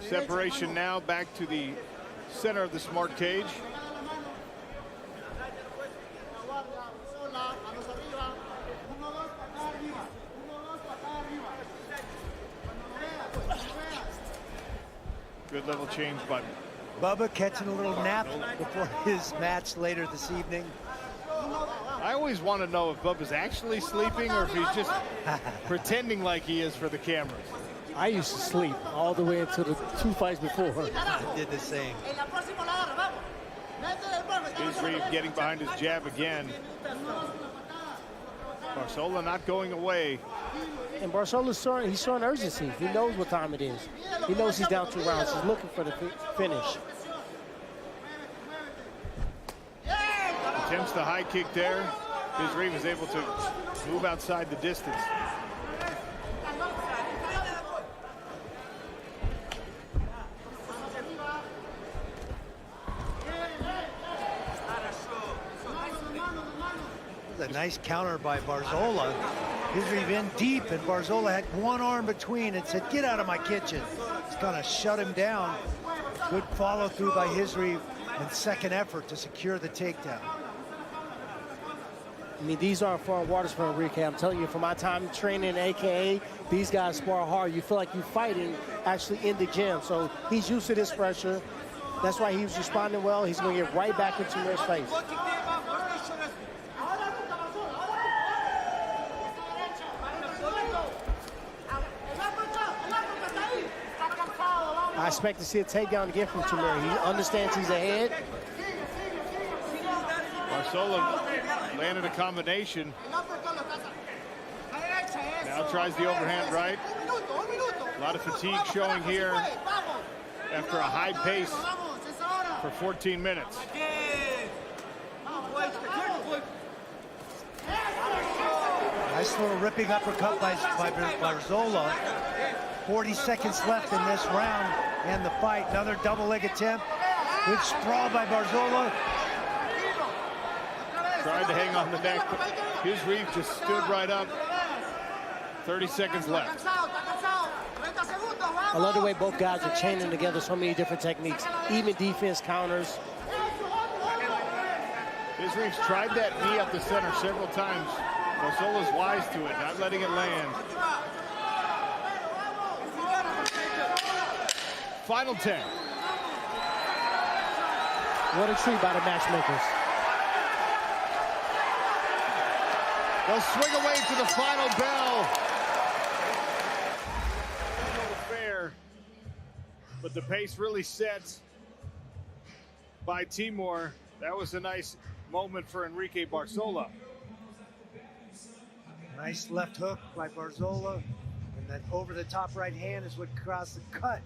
Separation now back to the center of the smart cage. Good level change by Bubba catching a little nap before his match later this evening. I always want to know if Bubba's actually sleeping or if he's just pretending like he is for the cameras. I used to sleep all the way until the 2 fights before. I did the same. Khizriev getting behind his jab again. Barzola not going away. And Barzola's showing urgency. He knows what time it is. He knows he's down 2 rounds. He's looking for the finish. Attempts the high kick there. Khizriev is able to move outside the distance. A nice counter by Barzola. Khizriev in deep, and Barzola had one arm between and said, "Get out of my kitchen." It's gonna shut him down. Good follow through by Khizriev and second effort to secure the takedown. I mean, these aren't foreign waters for Enrique. I'm telling you, from my time training, AKA, these guys spar hard. You feel like you're fighting actually in the gym. So he's used to this pressure. That's why he was responding well. He's going to get right back into Timir's face. I expect to see a takedown again from Timur. He understands he's ahead. Barzola landed a combination. Now tries the overhand right. A lot of fatigue showing here after a high pace for 14 minutes. Nice little ripping uppercut by Barzola. 40 seconds left in this round and the fight. Another double leg attempt. Good sprawl by Barzola. Tried to hang on the neck, but Khizriev just stood right up. 30 seconds left. I love the way both guys are chaining together so many different techniques, even defense counters. Khizriev's tried that knee up the center several times. Barzola's wise to it, not letting it land. Final 10. What a treat by the matchmakers. They'll swing away to the final bell. Fair, but the pace really set by Timur. That was a nice moment for Enrique Barzola. Nice left hook by Barzola. And that over-the-top right hand is what caused the cut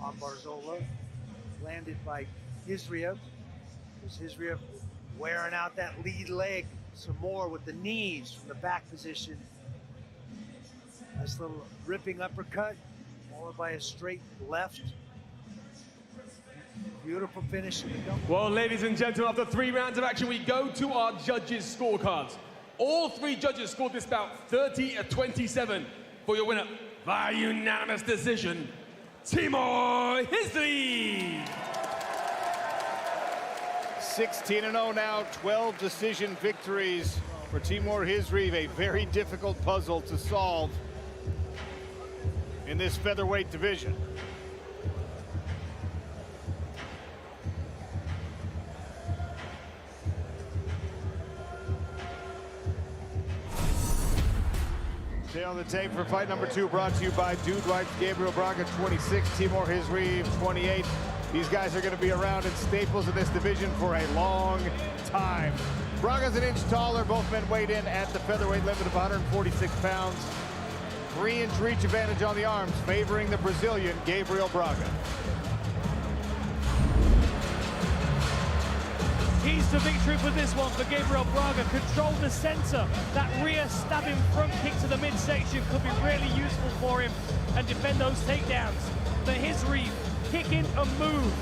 on Barzola. Landed by Khizriev. Khizriev wearing out that lead leg some more with the knees from the back position. Nice little ripping uppercut, followed by a straight left. Beautiful finish. Well, ladies and gentlemen, after 3 rounds of action, we go to our judges' scorecards. All 3 judges scored this bout 30-27 for your winner by unanimous decision, Timur Khizriev. 16-0 now, 12 decision victories for Timur Khizriev. A very difficult puzzle to solve in this featherweight division. Stay on the tape for fight number 2, brought to you by Dude Wipes. Gabriel Braga, 26, Timur Khizriev, 28. These guys are going to be around and staples in this division for a long time. Braga's an inch taller. Both men weighed in at the featherweight limit of 146 pounds. 3-inch reach advantage on the arms, favoring the Brazilian Gabriel Braga. Keys to victory for this one for Gabriel Braga. Control the center. That rear stabbing front kick to the midsection could be really useful for him and defend those takedowns. For Khizriev, kick in and move.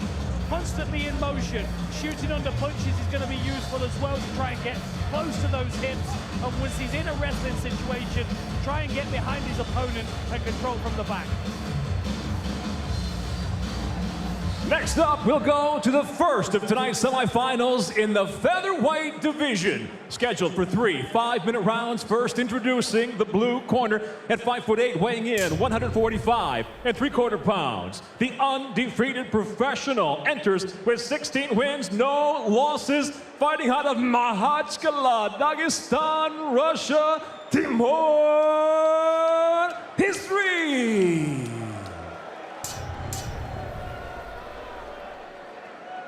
Constantly in motion. Shooting under punches is going to be useful as well to try and get close to those hips. And once he's in a wrestling situation, try and get behind his opponent and control from the back. Next up, we'll go to the first of tonight's semifinals in the featherweight division. Scheduled for 3 5-minute rounds. First introducing the blue corner at 5'8", weighing in 145 3/4 pounds. The undefeated professional enters with 16 wins, no losses, fighting out of Makhachkala, Dagestan, Russia, Timur Khizriev.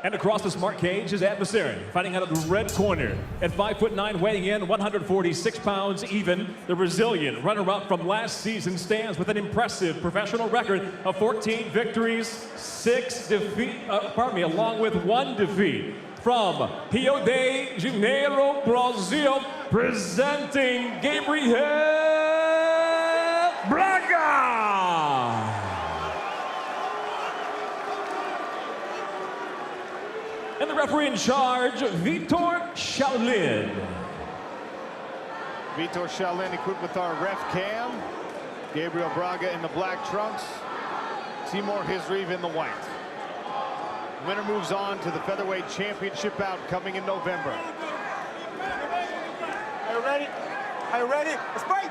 And across the smart cage, his adversary, fighting out of the red corner at 5'9", weighing in 146 pounds even. The Brazilian runner-up from last season stands with an impressive professional record of 14 victories, along with 1 defeat. From Rio de Janeiro, Brazil, presenting Gabriel Braga. And the referee in charge, Vitor Shaolin. Vitor Shaolin equipped with our ref cam. Gabriel Braga in the black trunks. Timur Khizriev in the white. Winner moves on to the featherweight championship bout coming in November. Are you ready? Are you ready? Let's fight!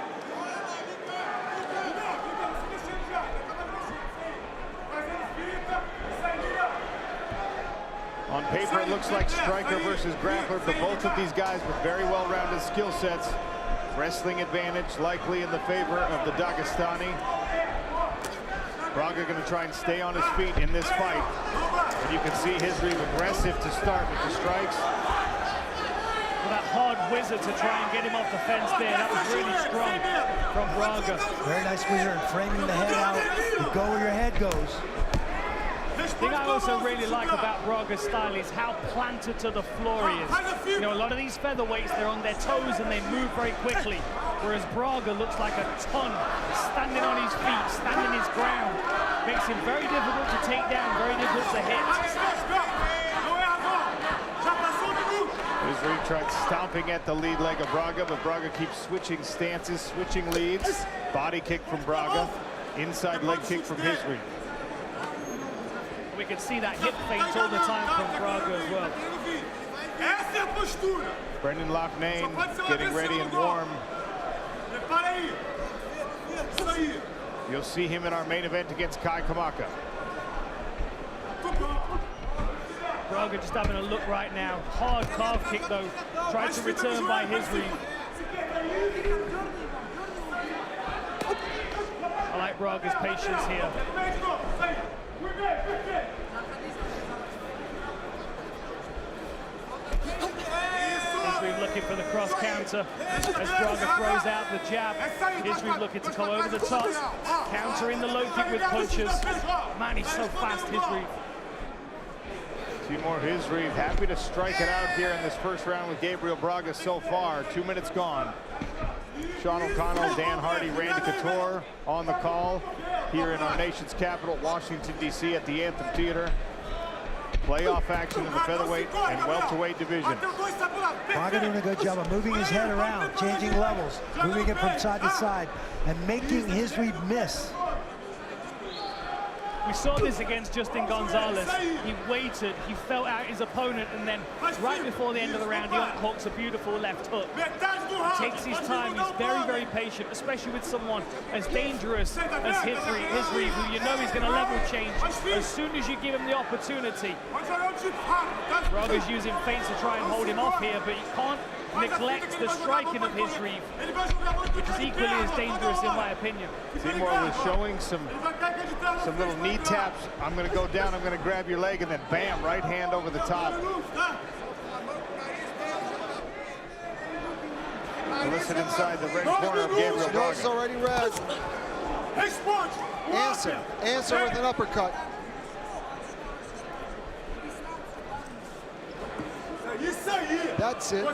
On paper, it looks like striker versus grappler, but both of these guys with very well-rounded skill sets. Wrestling advantage likely in the favor of the Dagestani. Braga going to try and stay on his feet in this fight. And you can see Khizriev aggressive to start with the strikes. Well, that hard wizard to try and get him off the fence there. That was really strong from Braga. Very nice wizard, framing the head out. You go where your head goes. The thing I also really like about Braga's style is how planted to the floor he is. You know, a lot of these featherweights, they're on their toes and they move very quickly, whereas Braga looks like a ton, standing on his feet, standing his ground. Makes him very difficult to take down, very difficult to hit. Khizriev tried stomping at the lead leg of Braga, but Braga keeps switching stances, switching leads. Body kick from Braga, inside leg kick from Khizriev. We can see that hip feint all the time from Braga as well. Brendan Loughnane getting ready and warm. You'll see him in our main event against Kai Kamaka. Braga just having a look right now. Hard calf kick though. Tried to return by Khizriev. I like Braga's patience here. Khizriev looking for the cross counter as Braga throws out the jab. Khizriev looking to come over the top, countering the low kick with punches. Man, he's so fast, Khizriev. Timur Khizriev happy to strike it out here in this first round with Gabriel Braga so far. 2 minutes gone. Sean O'Connell, Dan Hardy, Randy Couture on the call here in our nation's capital, Washington, D.C. at the Anthem Theater. Playoff action in the featherweight and welterweight division. Braga doing a good job of moving his head around, changing levels, moving it from side to side, and making Khizriev miss. We saw this against Justin Gonzalez. He waited, he felt out his opponent, and then right before the end of the round, he unhooks a beautiful left hook. He takes his time, he's very, very patient, especially with someone as dangerous as Khizriev, who you know is going to level change as soon as you give him the opportunity. Braga's using feints to try and hold him off here, but he can't neglect the striking of Khizriev, which is equally as dangerous in my opinion. Timur was showing some little knee taps. I'm going to go down, I'm going to grab your leg, and then bam, right hand over the top. Elicited inside the red corner of Gabriel Braga. It's already red. Answer with an uppercut. That's it.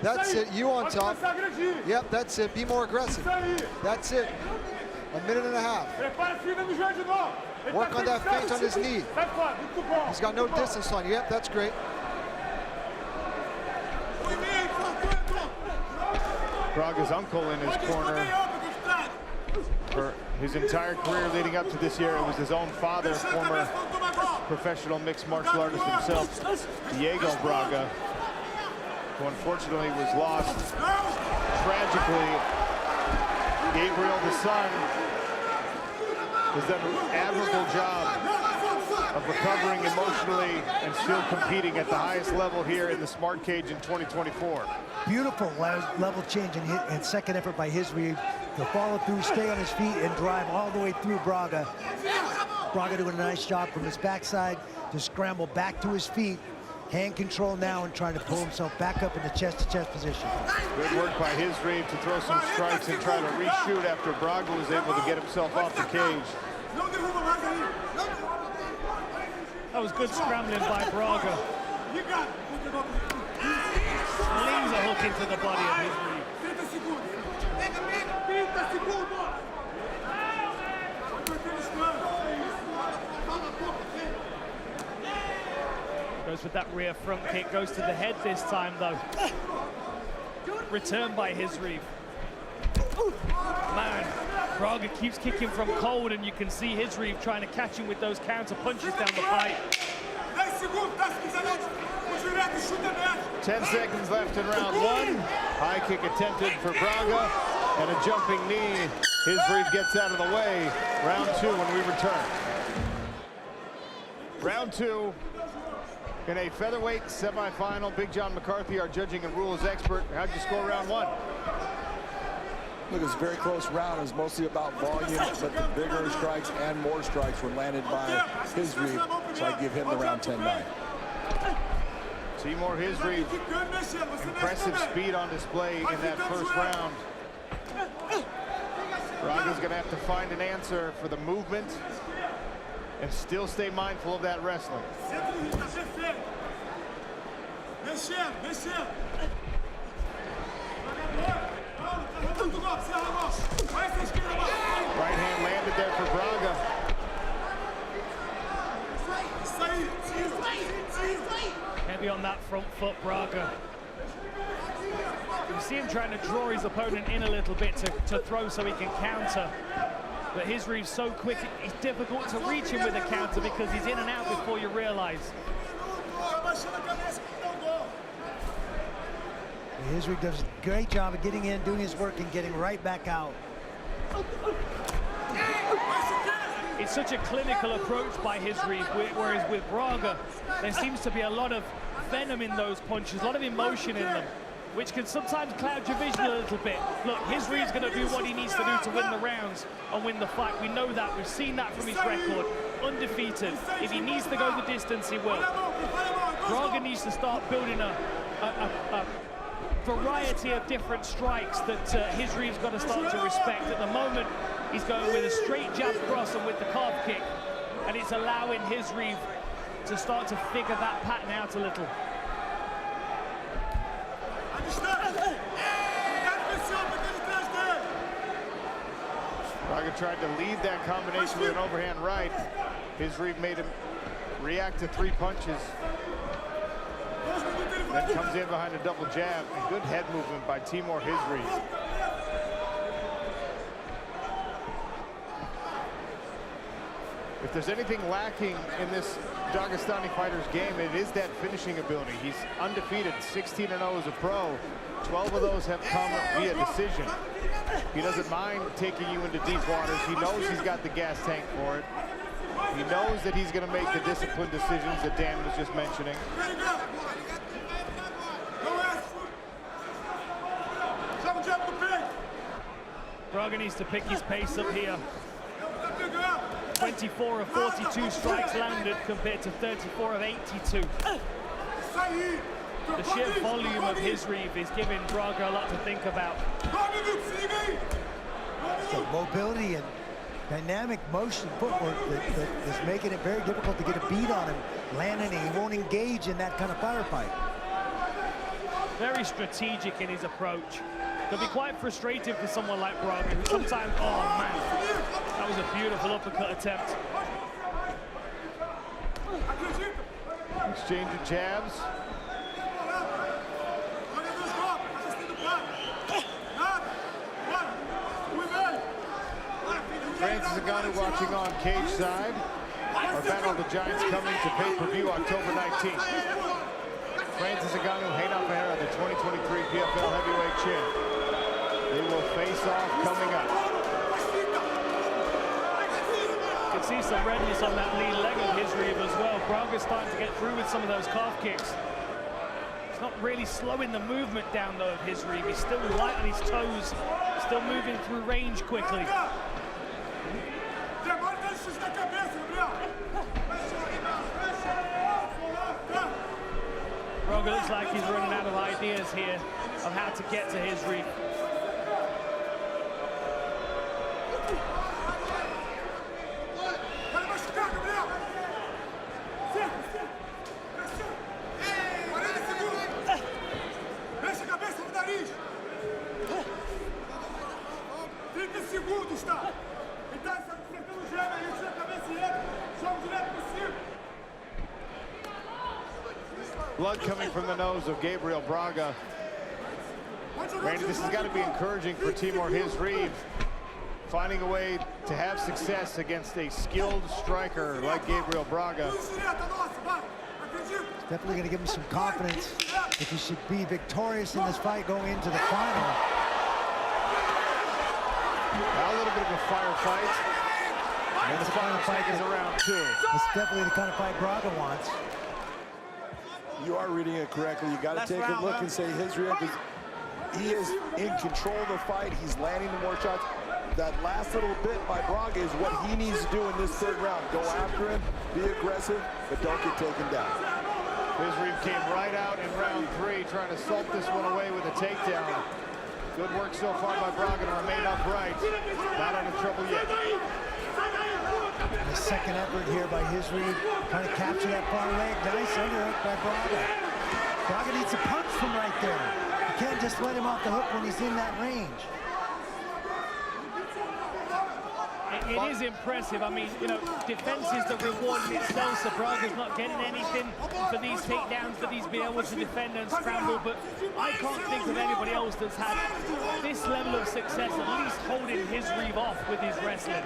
That's it. You on top. Yep, that's it. Be more aggressive. That's it. A minute and a half. Work on that feint on his knee. He's got no distance on you. Yep, that's great. Braga's uncle in his corner. For his entire career leading up to this year, it was his own father, former professional mixed martial artist himself, Diego Braga, who unfortunately was lost tragically. Gabriel, the son, has done an admirable job of recovering emotionally and still competing at the highest level here in the Smart Cage in 2024. Beautiful level change in second effort by Khizriev to follow through, stay on his feet, and drive all the way through Braga. Braga doing a nice job from his backside to scramble back to his feet. Hand control now and trying to pull himself back up into chest-to-chest position. Good work by Khizriev to throw some strikes and try to reshoot after Braga was able to get himself off the cage. That was good scrambling by Braga. Slings a hook into the body of Khizriev. Goes with that rear front kick, goes to the head this time though. Return by Khizriev. Man, Braga keeps kicking from cold, and you can see Khizriev trying to catch him with those counter punches down the pipe. 10 seconds left in round one. High kick attempted for Braga, and a jumping knee. Khizriev gets out of the way. Round two when we return. Round two in a featherweight semifinal. Big John McCarthy, our judging and rules expert. How'd you score round one? Look, it was a very close round. It was mostly about volume, but the bigger strikes and more strikes were landed by Khizriev, so I give him the round 10-9. Timur Khizriev, impressive speed on display in that first round. Braga's gonna have to find an answer for the movement and still stay mindful of that wrestling. Right hand landed there for Braga. Heavy on that front foot, Braga. You see him trying to draw his opponent in a little bit to throw so he can counter. But Khizriev's so quick, it's difficult to reach him with a counter because he's in and out before you realize. Khizriev does a great job of getting in, doing his work, and getting right back out. It's such a clinical approach by Khizriev, whereas with Braga, there seems to be a lot of venom in those punches, a lot of emotion in them, which can sometimes cloud your vision a little bit. Look, Khizriev's going to do what he needs to do to win the rounds and win the fight. We know that. We've seen that from his record. Undefeated. If he needs to go the distance, he will. Braga needs to start building a variety of different strikes that Khizriev's got to start to respect. At the moment, he's going with a straight jab cross and with the calf kick, and it's allowing Khizriev to start to figure that pattern out a little. Braga tried to lead that combination with an overhand right. Khizriev made him react to 3 punches. Then comes in behind a double jab. And good head movement by Timur Khizriev. If there's anything lacking in this Dagestani fighter's game, it is that finishing ability. He's undefeated, 16-0 as a pro. 12 of those have come via decision. He doesn't mind taking you into deep waters. He knows he's got the gas tank for it. He knows that he's going to make the disciplined decisions that Dan was just mentioning. Braga needs to pick his pace up here. 24 of 42 strikes landed compared to 34 of 82. The sheer volume of Khizriev is giving Braga a lot to think about. So mobility and dynamic motion footwork that is making it very difficult to get a beat on him. Landing, and he won't engage in that kind of firefight. Very strategic in his approach. Could be quite frustrating for someone like Braga, who sometimes, oh man, that was a beautiful uppercut attempt. Exchange of jabs. Francis Ngannou watching on cage side. Our Battle of the Giants coming to pay-per-view October 19th. Francis Ngannou, Reina Ferreira, the 2023 PFL heavyweight champ. They will face off coming up. You can see some redness on that lead leg of Khizriev as well. Braga's starting to get through with some of those calf kicks. It's not really slowing the movement down though of Khizriev. He's still light on his toes, still moving through range quickly. Braga looks like he's running out of ideas here of how to get to Khizriev. Blood coming from the nose of Gabriel Braga. Randy, this has got to be encouraging for Timur Khizriev, finding a way to have success against a skilled striker like Gabriel Braga. It's definitely going to give him some confidence if he should be victorious in this fight going into the final. Now a little bit of a firefight. And the final fight is around 2. It's definitely the kind of fight Braga wants. You are reading it correctly. You got to take a look and say Khizriev he is in control of the fight. He's landing the more shots. That last little bit by Braga is what he needs to do in this third round. Go after him, be aggressive, but don't get taken down. Khizriev came right out in round 3, trying to salt this one away with a takedown. Good work so far by Braga to remain upright. Not out of trouble yet. The second effort here by Khizriev, trying to capture that far leg. Nice underhook by Braga. Braga needs a punch from right there. You can't just let him off the hook when he's in that range. It is impressive. I mean, you know, defense is the reward in itself, so Braga's not getting anything for these takedowns, that he's been able to defend and scramble, but I can't think of anybody else that's had this level of success, at least holding Khizriev off with his wrestling.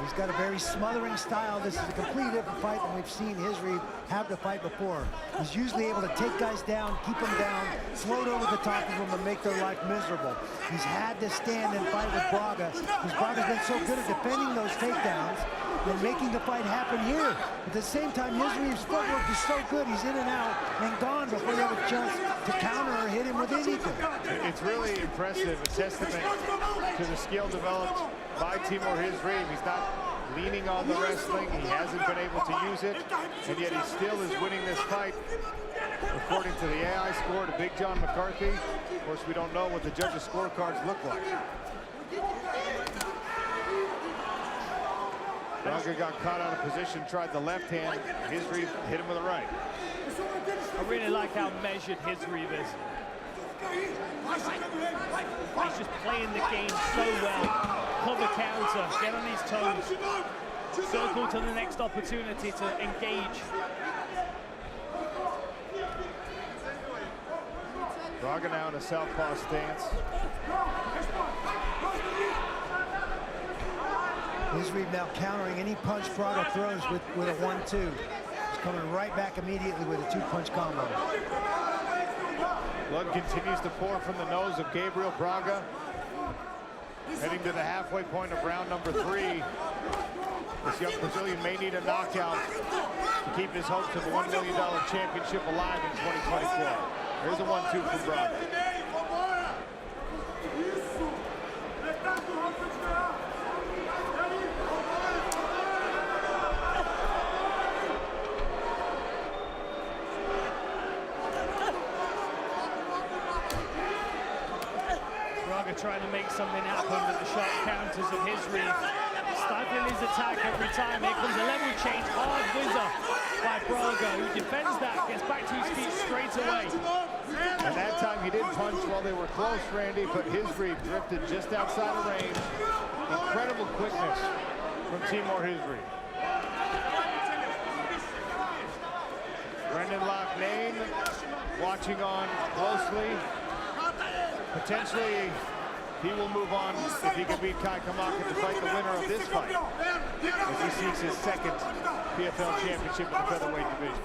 He's got a very smothering style. This is a completely different fight than we've seen Khizriev have to fight before. He's usually able to take guys down, keep them down, float over the top of them and make their life miserable. He's had to stand and fight with Braga because Braga's been so good at defending those takedowns and making the fight happen here. At the same time, Khizriev's footwork is so good, he's in and out and gone before you have a chance to counter or hit him with anything. It's really impressive, a testament to the skill developed by Timur Khizriev. He's not leaning on the wrestling, he hasn't been able to use it, and yet he still is winning this fight. According to the AI score to Big John McCarthy, of course we don't know what the judges' scorecards look like. Braga got caught out of position, tried the left hand, Khizriev hit him with the right. I really like how measured Khizriev is. He's just playing the game so well. Cover counter, get on his toes. Circle to the next opportunity to engage. Braga now in a southpaw stance. Khizriev now countering any punch Braga throws with a 1-2. He's coming right back immediately with a 2-punch combo. Blood continues to pour from the nose of Gabriel Braga. Heading to the halfway point of round number 3. This young Brazilian may need a knockout to keep his hopes of a $1 million championship alive in 2024. There's a 1-2 from Braga. Trying to make something happen with the sharp counters of Khizriev. Stifling his attack every time. Here comes a level change. Hard whizzer by Braga, who defends that, gets back to his feet straight away. And that time he did punch while they were close, Randy, but Khizriev drifted just outside of range. Incredible quickness from Timur Khizriev. Brendan Loughnane watching on closely. Potentially He will move on if he can beat Kai Kamaka to fight the winner of this fight, as he seeks his second PFL championship in the featherweight division.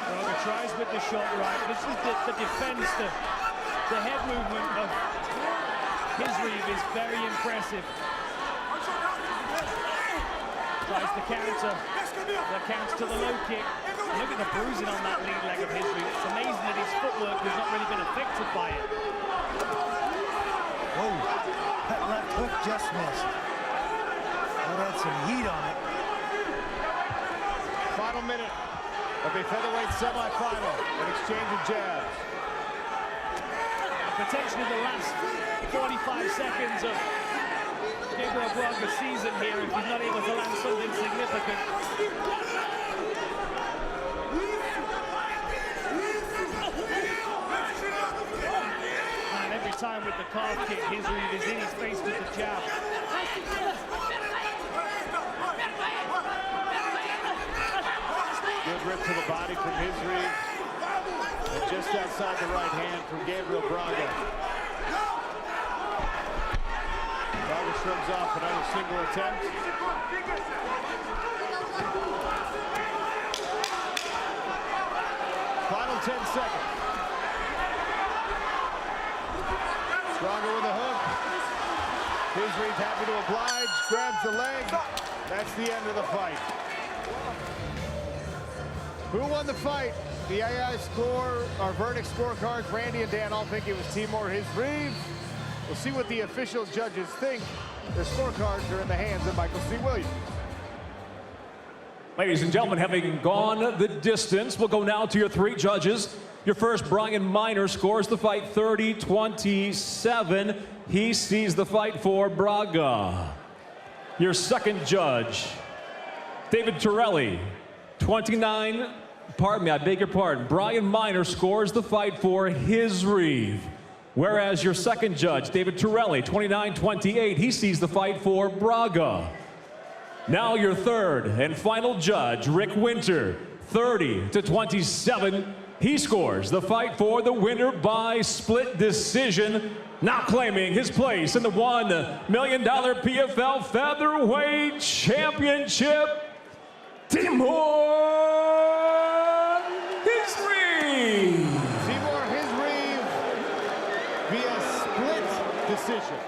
Braga tries with the shot right. This is the defense, the head movement of Khizriev is very impressive. Tries the counter. The counter to the low kick. Look at the bruising on that lead leg of Khizriev. It's amazing that his footwork has not really been affected by it. Whoa, that left hook just missed. That had some heat on it. Final minute of a featherweight semifinal. An exchange of jabs. Potentially the last 45 seconds of Gabriel Braga's season here if he's not able to land something significant. And every time with the calf kick, Khizriev is in his face with the jab. Good rip to the body from Khizriev. And just outside the right hand from Gabriel Braga. Braga shrugs off another single attempt. Final 10 seconds. Braga with a hook. Khizriev happy to oblige, grabs the leg. That's the end of the fight. Who won the fight? The AI score, our verdict scorecards, Randy and Dan all think it was Timur Khizriev. We'll see what the official judges think. Their scorecards are in the hands of Michael C. Williams. Ladies and gentlemen, having gone the distance, we'll go now to your three judges. Your first, Brian Miner, scores the fight 30-27. He sees the fight for Braga. Your second judge, David Torelli, 29. Pardon me, I beg your pardon. Brian Miner scores the fight for Khizriev. Whereas your second judge, David Torelli, 29-28, he sees the fight for Braga. Now your third and final judge, Rick Winter, 30-27. He scores the fight for the winner by split decision, now claiming his place in the $1 million PFL Featherweight Championship, Timur Khizriev. Timur Khizriev via split decision.